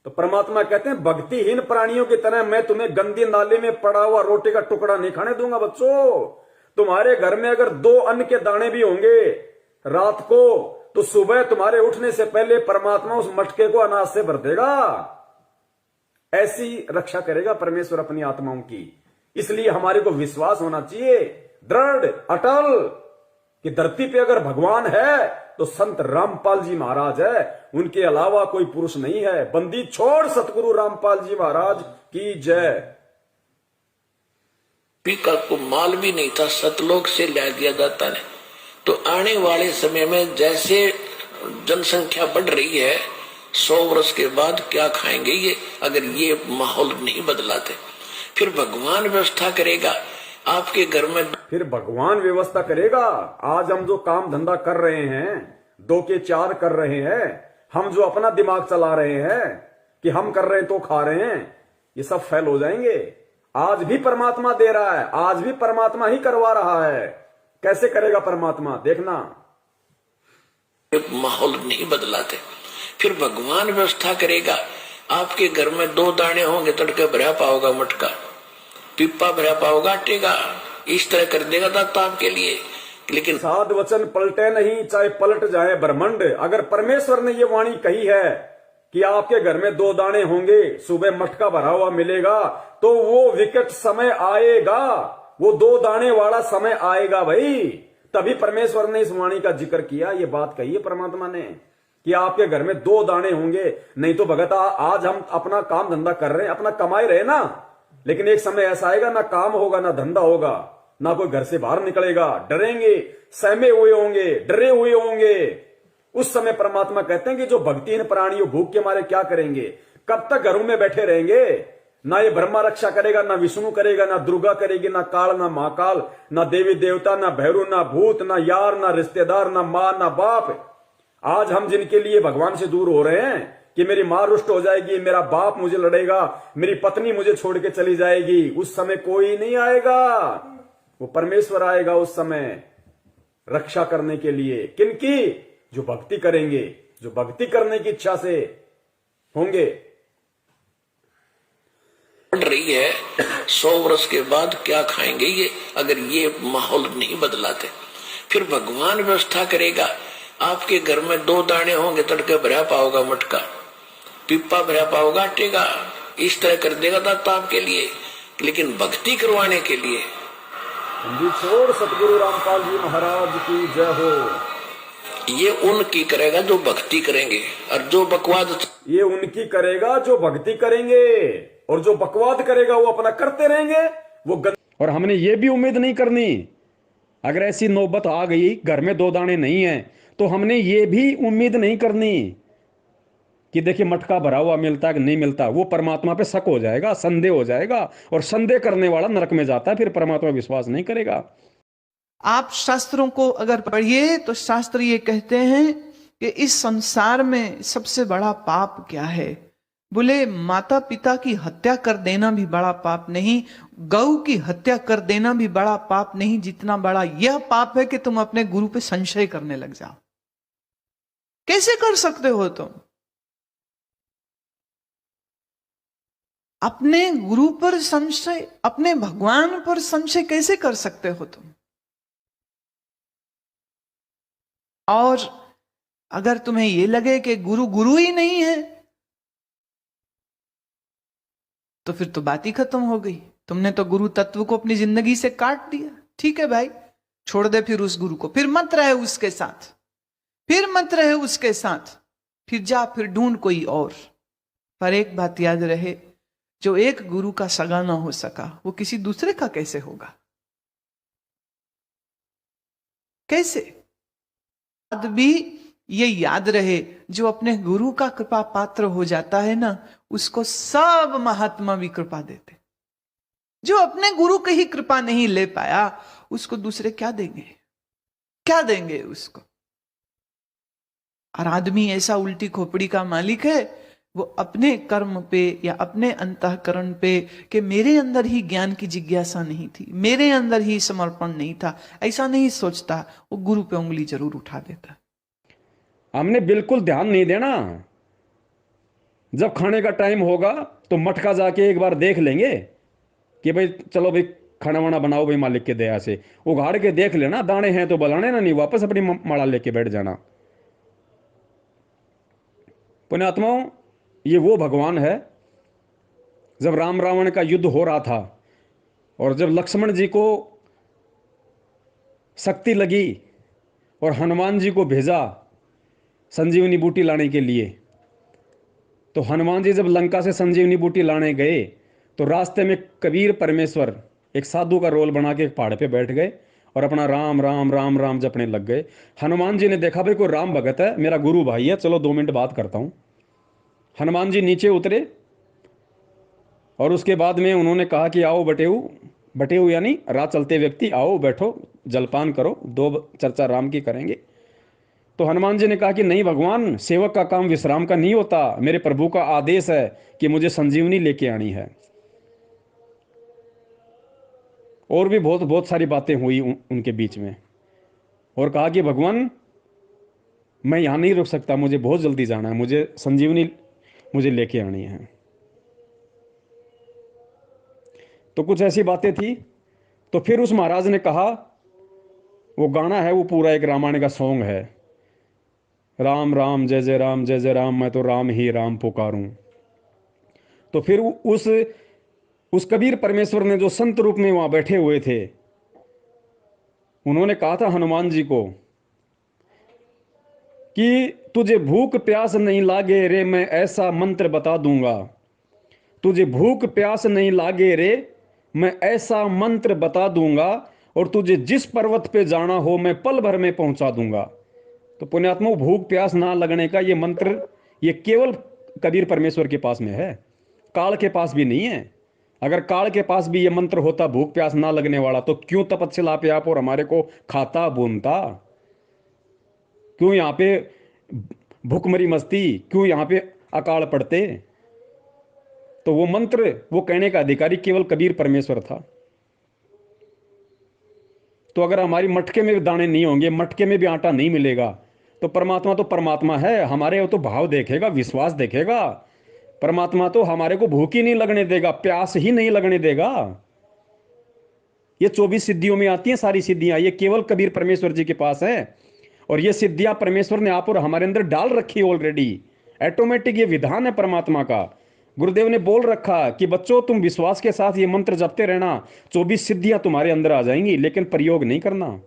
तो परमात्मा कहते हैं भक्तिहीन प्राणियों की तरह मैं तुम्हें गंदी नाली में पड़ा हुआ रोटी का टुकड़ा नहीं खाने दूंगा। बच्चों, तुम्हारे घर में अगर 2 अन्न के दाने भी होंगे रात को, तो सुबह तुम्हारे उठने से पहले परमात्मा उस मटके को अनाज से भर देगा। ऐसी रक्षा करेगा परमेश्वर अपनी आत्माओं की। इसलिए हमारे को विश्वास होना चाहिए दृढ़ अटल कि धरती पे अगर भगवान है तो संत रामपाल जी महाराज है, उनके अलावा कोई पुरुष नहीं है। बंदी छोड़ सतगुरु रामपाल जी महाराज की जय। पीका को माल भी नहीं था, सतलोक से ला दिया जाता है। तो आने वाले समय में जैसे जनसंख्या बढ़ रही है, 100 वर्ष के बाद क्या खाएंगे ये, अगर ये माहौल नहीं बदलाते। फिर भगवान व्यवस्था करेगा। आपके घर में फिर भगवान व्यवस्था करेगा। आज हम जो काम धंधा कर रहे हैं, 2 के 4 कर रहे हैं, हम जो अपना दिमाग चला रहे हैं कि हम कर रहे हैं तो खा रहे हैं, ये सब फेल हो जाएंगे। आज भी परमात्मा दे रहा है, आज भी परमात्मा ही करवा रहा है। कैसे करेगा परमात्मा, देखना। माहौल नहीं बदलाते। फिर भगवान व्यवस्था करेगा। आपके घर में 2 दाने होंगे, तड़के भरा पाओगा मटका, पिप्पा भरा पाओगा आटे का। इस तरह कर देगा दाता आपके लिए। लेकिन साध वचन पलटे नहीं, चाहे पलट जाए ब्रह्मांड। अगर परमेश्वर ने ये वाणी कही है कि आपके घर में 2 दाने होंगे, सुबह मटका भरा हुआ मिलेगा, तो वो विकट समय आएगा, वो 2 दाने वाला समय आएगा भाई। तभी परमेश्वर ने इस वाणी का जिक्र किया। ये बात कही है परमात्मा ने कि आपके घर में 2 दाने होंगे। नहीं तो भगत आज हम अपना काम धंधा कर रहे हैं, अपना कमाई रहे ना, लेकिन एक समय ऐसा आएगा ना काम होगा, ना धंधा होगा, ना कोई घर से बाहर निकलेगा। डरेंगे, सहमे हुए होंगे, डरे हुए होंगे। उस समय परमात्मा कहते हैं कि जो भक्तिहीन प्राणी भूख के मारे क्या करेंगे, कब तक घरों में बैठे रहेंगे। ना ये ब्रह्मा रक्षा करेगा, ना विष्णु करेगा, ना दुर्गा करेगी, ना काल, ना महाकाल, ना देवी देवता, ना भैरू, ना भूत, ना यार, ना रिश्तेदार, ना मां, ना बाप। आज हम जिनके लिए भगवान से दूर हो रहे हैं कि मेरी मां रुष्ट हो जाएगी, मेरा बाप मुझे लड़ेगा, मेरी पत्नी मुझे छोड़ के चली जाएगी, उस समय कोई नहीं आएगा, वो परमेश्वर आएगा उस समय रक्षा करने के लिए। किनकी? जो भक्ति करेंगे, जो भक्ति करने की इच्छा से होंगे। बढ़ रही है, 100 वर्ष के बाद क्या खाएंगे ये, अगर ये माहौल नहीं बदलाते। फिर भगवान व्यवस्था करेगा। आपके घर में 2 दाने होंगे, तड़के भरा पाओगा मटका, पिप्पा भरा पाओगा आटे का। इस तरह कर देगा दाता आपके लिए। लेकिन भक्ति करवाने के लिए छोड़ सतगुरु रामपाल जी महाराज की जय हो। ये उनकी करेगा जो भक्ति करेंगे, और जो बकवाद, ये उनकी करेगा जो भक्ति करेंगे, और जो बकवाद करेगा वो अपना करते रहेंगे। वो और हमने ये भी उम्मीद नहीं करनी, अगर ऐसी नौबत आ गई घर में 2 दाने नहीं है, तो हमने ये भी उम्मीद नहीं करनी कि देखिए मटका भरा हुआ मिलता है कि नहीं मिलता। वो परमात्मा पे शक हो जाएगा, संदेह हो जाएगा, और संदेह करने वाला नरक में जाता है, फिर परमात्मा विश्वास नहीं करेगा। आप शास्त्रों को अगर पढ़िए तो शास्त्र ये कहते हैं कि इस संसार में सबसे बड़ा पाप क्या है। बोले माता पिता की हत्या कर देना भी बड़ा पाप नहीं, गौ की हत्या कर देना भी बड़ा पाप नहीं, जितना बड़ा यह पाप है कि तुम अपने गुरु पे संशय करने लग जाओ। कैसे कर सकते हो तुम? अपने गुरु पर संशय, अपने भगवान पर संशय कैसे कर सकते हो तुम? और अगर तुम्हें यह लगे कि गुरु गुरु ही नहीं है, तो फिर तो बात ही खत्म हो गई। तुमने तो गुरु तत्व को अपनी जिंदगी से काट दिया। ठीक है भाई, छोड़ दे फिर उस गुरु को, फिर मत रहे उसके साथ, फिर मत रहे उसके साथ, फिर जा, फिर ढूंढ कोई और। पर एक बात याद रहे, जो एक गुरु का सगा ना हो सका, वो किसी दूसरे का कैसे होगा? कैसे? बाद भी ये याद रहे, जो अपने गुरु का कृपा पात्र हो जाता है ना, उसको सब महात्मा भी कृपा देते। जो अपने गुरु की ही कृपा नहीं ले पाया, उसको दूसरे क्या देंगे? क्या देंगे उसको? और आदमी ऐसा उल्टी खोपड़ी का मालिक है, वो अपने कर्म पे या अपने अंतःकरण पे, कि मेरे अंदर ही ज्ञान की जिज्ञासा नहीं थी, मेरे अंदर ही समर्पण नहीं था, ऐसा नहीं सोचता, वो गुरु पे उंगली जरूर उठा देता। हमने बिल्कुल ध्यान नहीं देना। जब खाने का टाइम होगा तो मटका जाके एक बार देख लेंगे कि भाई चलो भाई खाना वाना बनाओ भाई मालिक के दया से, उघाड़ के देख लेना, दाने हैं तो बलाने ना, नहीं वापस अपनी माड़ा लेके बैठ जाना। पुण्यात्माओं, ये वो भगवान है, जब राम रावण का युद्ध हो रहा था और जब लक्ष्मण जी को शक्ति लगी और हनुमान जी को भेजा संजीवनी बूटी लाने के लिए, तो हनुमान जी जब लंका से संजीवनी बूटी लाने गए तो रास्ते में कबीर परमेश्वर एक साधु का रोल बना के एक पहाड़ पे बैठ गए और अपना राम राम राम राम जपने लग गए। हनुमान जी ने देखा भाई कोई राम भगत है, मेरा गुरु भाई है, चलो 2 मिनट बात करता हूं। हनुमान जी नीचे उतरे और उसके बाद में उन्होंने कहा कि आओ बटेऊ, बटेऊ यानी राह चलते व्यक्ति, आओ बैठो जलपान करो, 2 चर्चा राम की करेंगे। तो हनुमान जी ने कहा कि नहीं भगवान, सेवक का काम विश्राम का नहीं होता, मेरे प्रभु का आदेश है कि मुझे संजीवनी लेके आनी है। और भी बहुत बहुत सारी बातें हुई उनके बीच में, और कहा कि भगवान मैं यहां नहीं रुक सकता, मुझे बहुत जल्दी जाना है, मुझे संजीवनी मुझे लेके आनी है। तो कुछ ऐसी बातें थी। तो फिर उस महाराज ने कहा, वो गाना है, वो पूरा एक रामायण का सॉन्ग है, राम राम जय जय राम जय जय राम, मैं तो राम ही राम पुकारूं। तो फिर उस कबीर परमेश्वर ने जो संत रूप में वहां बैठे हुए थे, उन्होंने कहा था हनुमान जी को कि तुझे भूख प्यास नहीं लागे रे, मैं ऐसा मंत्र बता दूंगा। तुझे भूख प्यास नहीं लागे रे, मैं ऐसा मंत्र बता दूंगा, और तुझे जिस पर्वत पे जाना हो मैं पल भर में पहुंचा दूंगा। तो पुण्यात्मा, भूख प्यास ना लगने का ये मंत्र, ये केवल कबीर परमेश्वर के पास में है, काल के पास भी नहीं है। अगर काल के पास भी ये मंत्र होता भूख प्यास ना लगने वाला, तो क्यों तपस्या पे आप और हमारे को खाता बूनता? क्यों यहाँ पे भूखमरी मस्ती, क्यों यहाँ पे अकाल पड़ते? तो वो मंत्र, वो कहने का अधिकारी केवल कबीर परमेश्वर था। तो अगर हमारी मटके में भी दाने नहीं होंगे, मटके में भी आटा नहीं मिलेगा, तो परमात्मा है, हमारे तो भाव देखेगा, विश्वास देखेगा। परमात्मा तो हमारे को भूख ही नहीं लगने देगा, प्यास ही नहीं लगने देगा। ये 24 सिद्धियों में आती हैं सारी सिद्धियां, ये केवल कबीर परमेश्वर जी के पास है। और ये सिद्धियां परमेश्वर ने आप और हमारे अंदर डाल रखी है ऑलरेडी, ऑटोमेटिक ये विधान है परमात्मा का। गुरुदेव ने बोल रखा कि बच्चों तुम विश्वास के साथ ये मंत्र जपते रहना, 24 सिद्धियां तुम्हारे अंदर आ जाएंगी, लेकिन प्रयोग नहीं करना।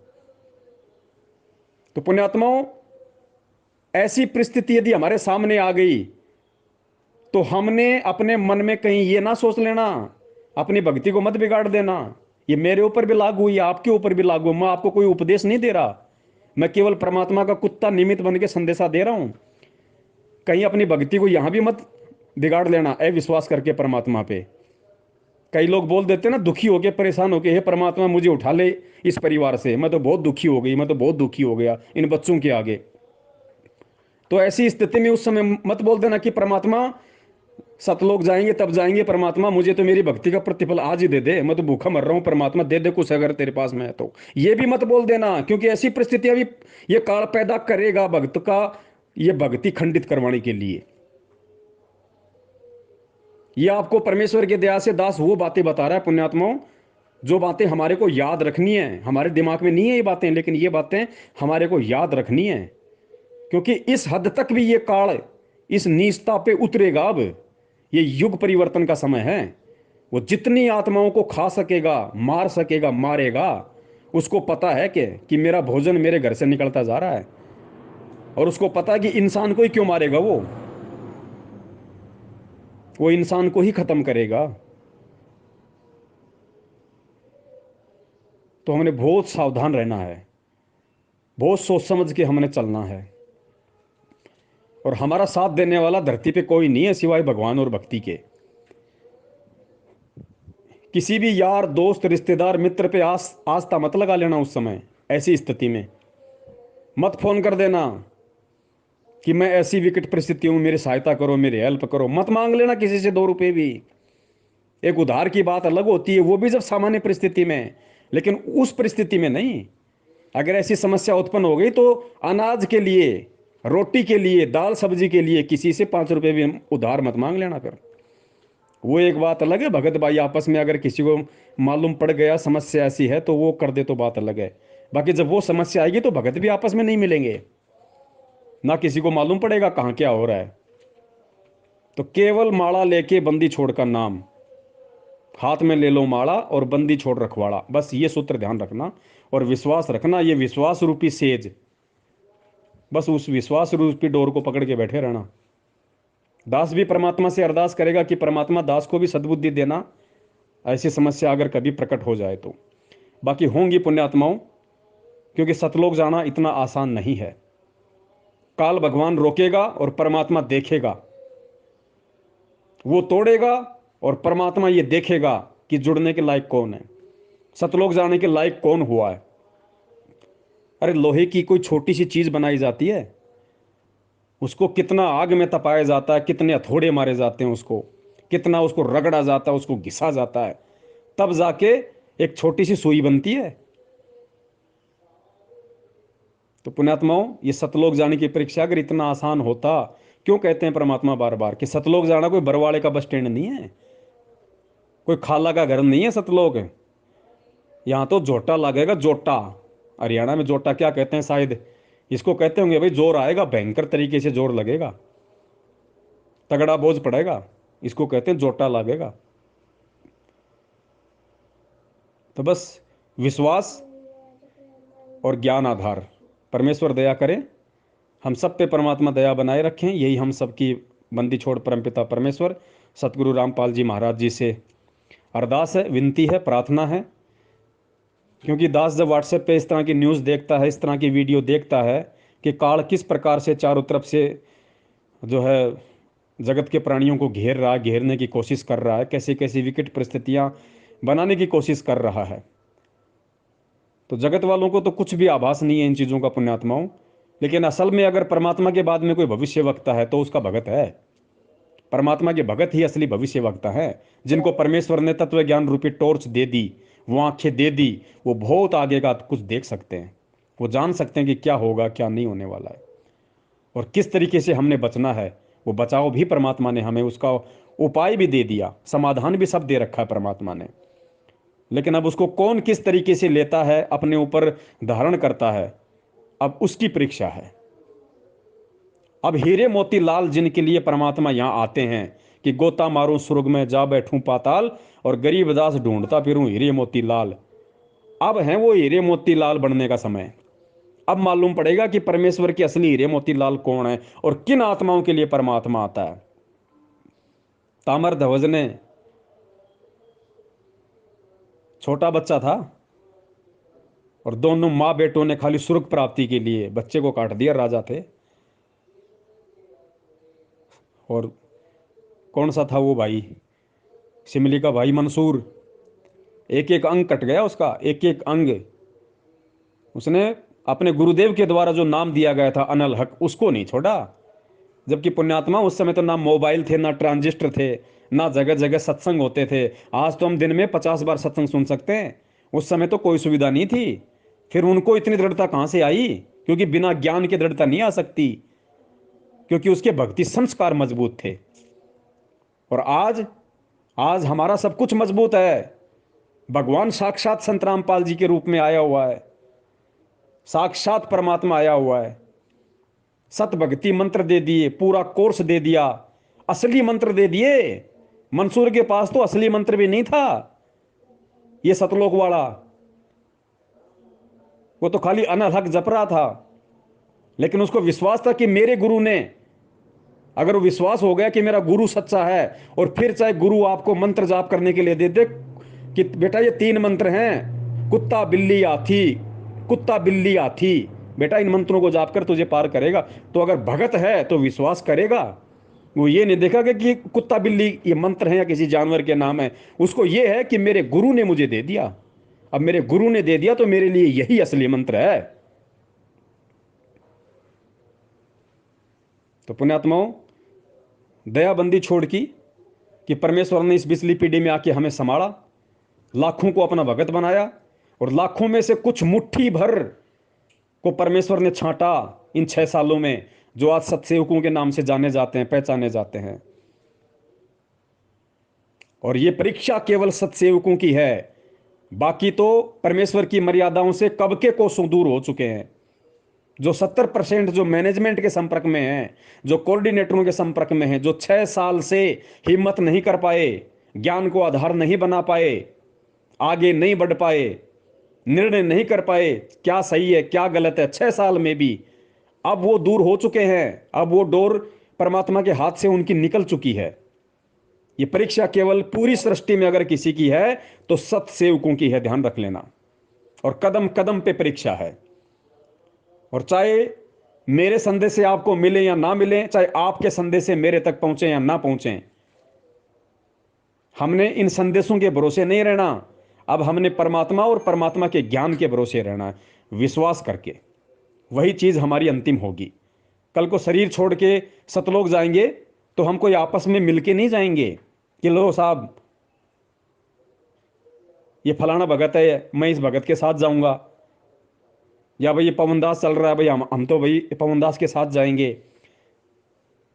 तो पुण्यात्माओं, ऐसी परिस्थिति यदि हमारे सामने आ गई, तो हमने अपने मन में कहीं ये ना सोच लेना, अपनी भक्ति को मत बिगाड़ देना। ये मेरे ऊपर भी लागू हुई, आपके ऊपर भी लागू। मैं आपको कोई उपदेश नहीं दे रहा, मैं केवल परमात्मा का कुत्ता निमित्त बन के संदेशा दे रहा हूं। कहीं अपनी भक्ति को यहां भी मत बिगाड़ लेना अविश्वास करके परमात्मा पे। कई लोग बोल देते ना, दुखी होके परेशान होके, हे परमात्मा मुझे उठा ले इस परिवार से, मैं तो बहुत दुखी हो गई, मैं तो बहुत दुखी हो गया इन बच्चों के आगे। तो ऐसी स्थिति में उस समय मत बोल देना कि परमात्मा सतलोक जाएंगे तब जाएंगे, परमात्मा मुझे तो मेरी भक्ति का प्रतिफल आज ही दे दे, मैं तो भूखा मर रहा हूं, परमात्मा दे दे कुछ अगर तेरे पास में है तो। ये भी मत बोल देना, क्योंकि ऐसी परिस्थितियां भी ये काल पैदा करेगा भक्त का, ये भक्ति खंडित करवाने के लिए। ये आपको परमेश्वर के दया से दास वो बातें बता रहा है पुण्यात्माओं, जो बातें हमारे को याद रखनी है। हमारे दिमाग में नहीं है ये बातें, लेकिन ये बातें हमारे को याद रखनी है, क्योंकि इस हद तक भी ये काल इस नीचता पे उतरेगा। अब ये युग परिवर्तन का समय है। वो जितनी आत्माओं को खा सकेगा, मार सकेगा, मारेगा। उसको पता है कि मेरा भोजन मेरे घर से निकलता जा रहा है, और उसको पता है कि इंसान को ही क्यों मारेगा, वो इंसान को ही खत्म करेगा। तो हमने बहुत सावधान रहना है। बहुत सोच समझ के हमने चलना है। और हमारा साथ देने वाला धरती पे कोई नहीं है सिवाय भगवान और भक्ति के। किसी भी यार दोस्त रिश्तेदार मित्र पे आस्था मत लगा लेना उस समय। ऐसी स्थिति में मत फोन कर देना कि मैं ऐसी विकट परिस्थिति हूं, मेरी सहायता करो, मेरी हेल्प करो। मत मांग लेना किसी से 2 रुपए भी। एक उधार की बात अलग होती है, वो भी जब सामान्य परिस्थिति में, लेकिन उस परिस्थिति में नहीं। अगर ऐसी समस्या उत्पन्न हो गई तो अनाज के लिए, रोटी के लिए, दाल सब्जी के लिए किसी से 5 रुपए भी उधार मत मांग लेना। फिर वो एक बात अलग है। भगत भाई आपस में अगर किसी को मालूम पड़ गया समस्या ऐसी है तो वो कर दे तो बात अलग है। बाकी जब वो समस्या आएगी तो भगत भी आपस में नहीं मिलेंगे, ना किसी को मालूम पड़ेगा कहाँ क्या हो रहा है। तो केवल माला लेके बंदी छोड़ का नाम, हाथ में ले लो माला और बंदी छोड़ रखवाड़ा, बस ये सूत्र ध्यान रखना। और विश्वास रखना, ये विश्वास रूपी सेज, बस उस विश्वास रूपी डोर को पकड़ के बैठे रहना। दास भी परमात्मा से अरदास करेगा कि परमात्मा दास को भी सद्बुद्धि देना, ऐसी समस्या अगर कभी प्रकट हो जाए तो। बाकी होंगी पुण्यात्माओं, क्योंकि सतलोक जाना इतना आसान नहीं है। काल भगवान रोकेगा और परमात्मा देखेगा, वो तोड़ेगा और परमात्मा ये देखेगा कि जुड़ने के लायक कौन है, सतलोक जाने के लायक कौन हुआ है। अरे लोहे की कोई छोटी सी चीज बनाई जाती है, उसको कितना आग में तपाया जाता है, कितने हथौड़े मारे जाते हैं उसको, कितना उसको रगड़ा जाता है, उसको घिसा जाता है, तब जाके एक छोटी सी सुई बनती है। तो पुण्यात्माओं, ये सतलोक जाने की परीक्षा अगर इतना आसान होता, क्यों कहते हैं परमात्मा बार बार कि सतलोक जाना कोई बरवाड़े का बस स्टैंड नहीं है, कोई खाला का घर नहीं है सतलोक। यहाँ तो जोटा लगेगा, जोटा। हरियाणा में जोटा क्या कहते हैं, शायद इसको कहते होंगे भाई, जोर आएगा, भयंकर तरीके से जोर लगेगा, तगड़ा बोझ पड़ेगा, इसको कहते हैं जोटा लगेगा। तो बस विश्वास और ज्ञान आधार, परमेश्वर दया करें, हम सब पे परमात्मा दया बनाए रखें। यही हम सबकी बंदी छोड़ परमपिता परमेश्वर सतगुरु रामपाल जी महाराज जी से अरदास है, विनती है, प्रार्थना है। क्योंकि दास जब व्हाट्सएप पे इस तरह की न्यूज़ देखता है, इस तरह की वीडियो देखता है कि काल किस प्रकार से चारों तरफ से जो है जगत के प्राणियों को घेर रहा है, घेरने की कोशिश कर रहा है, कैसी कैसी विकट परिस्थितियां बनाने की कोशिश कर रहा है, तो जगत वालों को तो कुछ भी आभास नहीं है इन चीज़ों का पुण्यात्माओं। लेकिन असल में अगर परमात्मा के बाद में कोई भविष्य वक्ता है तो उसका भगत है। परमात्मा के भगत ही असली भविष्य वक्ता है, जिनको परमेश्वर ने तत्व ज्ञान रूपी टॉर्च दे दी, वो आंखें दे दी, वो बहुत आगे का कुछ देख सकते हैं, वो जान सकते हैं कि क्या होगा क्या नहीं होने वाला है और किस तरीके से हमने बचना है। वो बचाव भी परमात्मा ने हमें उसका उपाय भी दे दिया, समाधान भी सब दे रखा है परमात्मा ने। लेकिन अब उसको कौन किस तरीके से लेता है, अपने ऊपर धारण करता है, अब उसकी परीक्षा है। अब हीरे मोती लाल जिनके लिए परमात्मा यहां आते हैं कि गोता मारूं स्वर्ग में जा बैठूं पाताल और गरीब दास ढूंढता फिरूं हीरे मोती लाल, अब है वो हीरे मोती लाल बनने का समय। अब मालूम पड़ेगा कि परमेश्वर के असली हीरे मोती लाल कौन है और किन आत्माओं के लिए परमात्मा आता है। तामर ध्वज ने, छोटा बच्चा था और दोनों माँ बेटों ने खाली स्वर्ग प्राप्ति के लिए बच्चे को काट दिया, राजा थे। और कौन सा था वो भाई, सिमली का भाई मंसूर, एक एक अंग कट गया उसका, एक एक अंग। उसने अपने गुरुदेव के द्वारा जो नाम दिया गया था अनल हक, उसको नहीं छोड़ा। जबकि पुण्यात्मा उस समय तो ना मोबाइल थे, ना ट्रांजिस्टर थे, ना जगह जगह सत्संग होते थे। आज तो हम दिन में 50 बार सत्संग सुन सकते हैं, उस समय तो कोई सुविधा नहीं थी। फिर उनको इतनी दृढ़ता कहाँ से आई? क्योंकि बिना ज्ञान के दृढ़ता नहीं आ सकती, क्योंकि उसके भक्ति संस्कार मजबूत थे। और आज हमारा सब कुछ मजबूत है। भगवान साक्षात संत रामपाल जी के रूप में आया हुआ है, साक्षात परमात्मा आया हुआ है, सत भक्ति मंत्र दे दिए, पूरा कोर्स दे दिया, असली मंत्र दे दिए। मंसूर के पास तो असली मंत्र भी नहीं था, ये सतलोक वाला, वो तो खाली अनल हक जप रहा था। लेकिन उसको विश्वास था कि मेरे गुरु ने, अगर वो विश्वास हो गया कि मेरा गुरु सच्चा है, और फिर चाहे गुरु आपको मंत्र जाप करने के लिए दे दे कि बेटा ये 3 मंत्र हैं, कुत्ता बिल्ली हाथी, कुत्ता बिल्ली हाथी, बेटा इन मंत्रों को जाप कर तुझे पार करेगा। तो अगर भगत है तो विश्वास करेगा, वो ये नहीं देखेगा कि कुत्ता बिल्ली ये मंत्र है या किसी जानवर के नाम है। उसको ये है कि मेरे गुरु ने मुझे दे दिया, अब मेरे गुरु ने दे दिया तो मेरे लिए यही असली मंत्र है। तो पुण्यात्माओं, दयाबंदी छोड़ की कि परमेश्वर ने इस बिजली पीढ़ी में आके हमें संभाला, लाखों को अपना भगत बनाया, और लाखों में से कुछ मुट्ठी भर को परमेश्वर ने छांटा इन 6 सालों में, जो आज सतसेवकों के नाम से जाने जाते हैं, पहचाने जाते हैं। और ये परीक्षा केवल सतसेवकों की है, बाकी तो परमेश्वर की मर्यादाओं से कब के कोसों दूर हो चुके हैं। जो 70% जो मैनेजमेंट के संपर्क में हैं, जो कोऑर्डिनेटरों के संपर्क में हैं, जो 6 साल से हिम्मत नहीं कर पाए, ज्ञान को आधार नहीं बना पाए, आगे नहीं बढ़ पाए, निर्णय नहीं कर पाए क्या सही है क्या गलत है 6 साल में भी, अब वो दूर हो चुके हैं। अब वो डोर परमात्मा के हाथ से उनकी निकल चुकी है। ये परीक्षा केवल पूरी सृष्टि में अगर किसी की है तो सतसेवकों की है, ध्यान रख लेना। और कदम कदम पे परीक्षा है। और चाहे मेरे संदेश से आपको मिले या ना मिले, चाहे आपके संदेश से मेरे तक पहुंचे या ना पहुंचे, हमने इन संदेशों के भरोसे नहीं रहना। अब हमने परमात्मा और परमात्मा के ज्ञान के भरोसे रहना है, विश्वास करके। वही चीज हमारी अंतिम होगी। कल को शरीर छोड़ के सतलोक जाएंगे तो हम कोई आपस में मिलके नहीं जाएंगे कि लो साहब ये फलाना भगत है, मैं इस भगत के साथ जाऊंगा, या भाई ये पवनदास चल रहा है, भाई हम तो भाई पवनदास के साथ जाएंगे।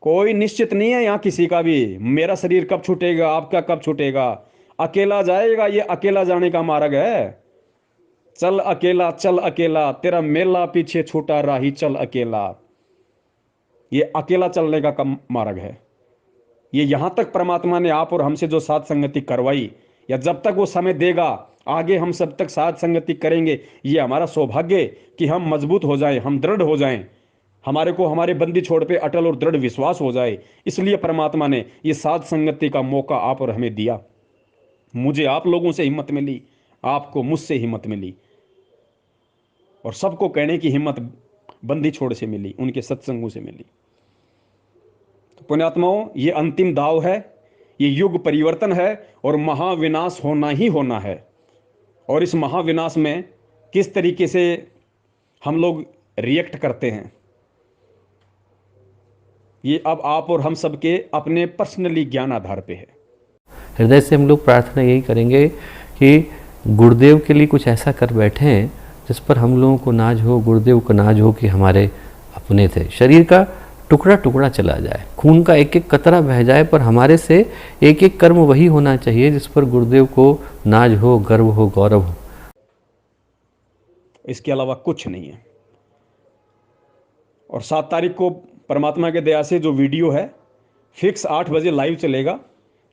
कोई निश्चित नहीं है यहां किसी का भी, मेरा शरीर कब छूटेगा, आपका कब छूटेगा। अकेला जाएगा, ये अकेला जाने का मार्ग है। चल अकेला, तेरा मेला पीछे छूटा राही, चल अकेला। ये अकेला चलने का मार्ग है। ये यहां तक परमात्मा ने आप और हमसे जो साथ संगति करवाई, या जब तक वो समय देगा आगे हम सब तक साथ संगति करेंगे। ये हमारा सौभाग्य कि हम मजबूत हो जाएं, हम दृढ़ हो जाएं, हमारे को हमारे बंदी छोड़ पे अटल और दृढ़ विश्वास हो जाए। इसलिए परमात्मा ने ये साथ संगति का मौका आप और हमें दिया। मुझे आप लोगों से हिम्मत मिली, आपको मुझसे हिम्मत मिली, और सबको कहने की हिम्मत बंदी छोड़ से मिली, उनके सत्संगों से मिली। तो पुण्यात्माओं, ये अंतिम दाव है, ये युग परिवर्तन है, और महाविनाश होना ही होना है। और इस महाविनाश में किस तरीके से हम लोग रिएक्ट करते हैं, ये अब आप और हम सबके अपने पर्सनली ज्ञान आधार पे है। हृदय से हम लोग प्रार्थना यही करेंगे कि गुरुदेव के लिए कुछ ऐसा कर बैठे हैं जिस पर हम लोगों को नाज हो, गुरुदेव को नाज हो कि हमारे अपने थे। शरीर का टुकड़ा टुकड़ा चला जाए, खून का एक एक कतरा बह जाए, पर हमारे से एक एक कर्म वही होना चाहिए जिस पर गुरुदेव को नाज हो, गर्व हो, गौरव हो। इसके अलावा कुछ नहीं है। और 7 तारीख को परमात्मा के दया से जो वीडियो है फिक्स 8 बजे लाइव चलेगा।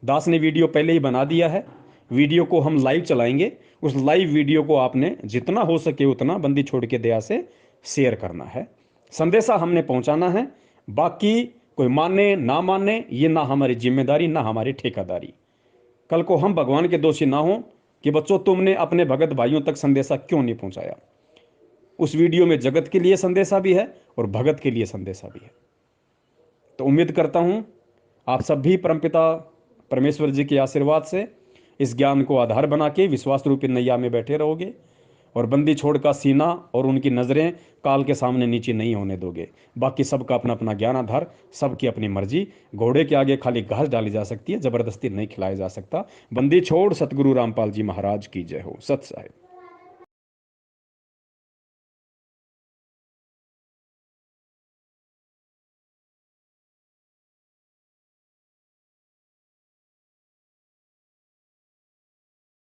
दास ने वीडियो पहले ही बना दिया है, वीडियो को हम लाइव चलाएंगे। उस लाइव वीडियो को आपने जितना हो सके उतना बंदी छोड़ के दया से शेयर करना है, संदेशा हमने पहुंचाना है। बाकी कोई माने ना माने ये ना हमारी जिम्मेदारी, ना हमारी ठेकेदारी। कल को हम भगवान के दोषी ना हो कि बच्चों तुमने अपने भगत भाइयों तक संदेशा क्यों नहीं पहुंचाया। उस वीडियो में जगत के लिए संदेशा भी है और भगत के लिए संदेशा भी है। तो उम्मीद करता हूं आप सब भी परमपिता परमेश्वर जी के आशीर्वाद से इस ज्ञान को आधार बना के विश्वास रूपी नैया में बैठे रहोगे, और बंदी छोड़ का सीना और उनकी नज़रें काल के सामने नीचे नहीं होने दोगे। बाकी सबका अपना अपना ज्ञान आधार, सबकी अपनी मर्जी। घोड़े के आगे खाली घास डाली जा सकती है, जबरदस्ती नहीं खिलाया जा सकता। बंदी छोड़ सतगुरु रामपाल जी महाराज की जय हो। सत साहिब।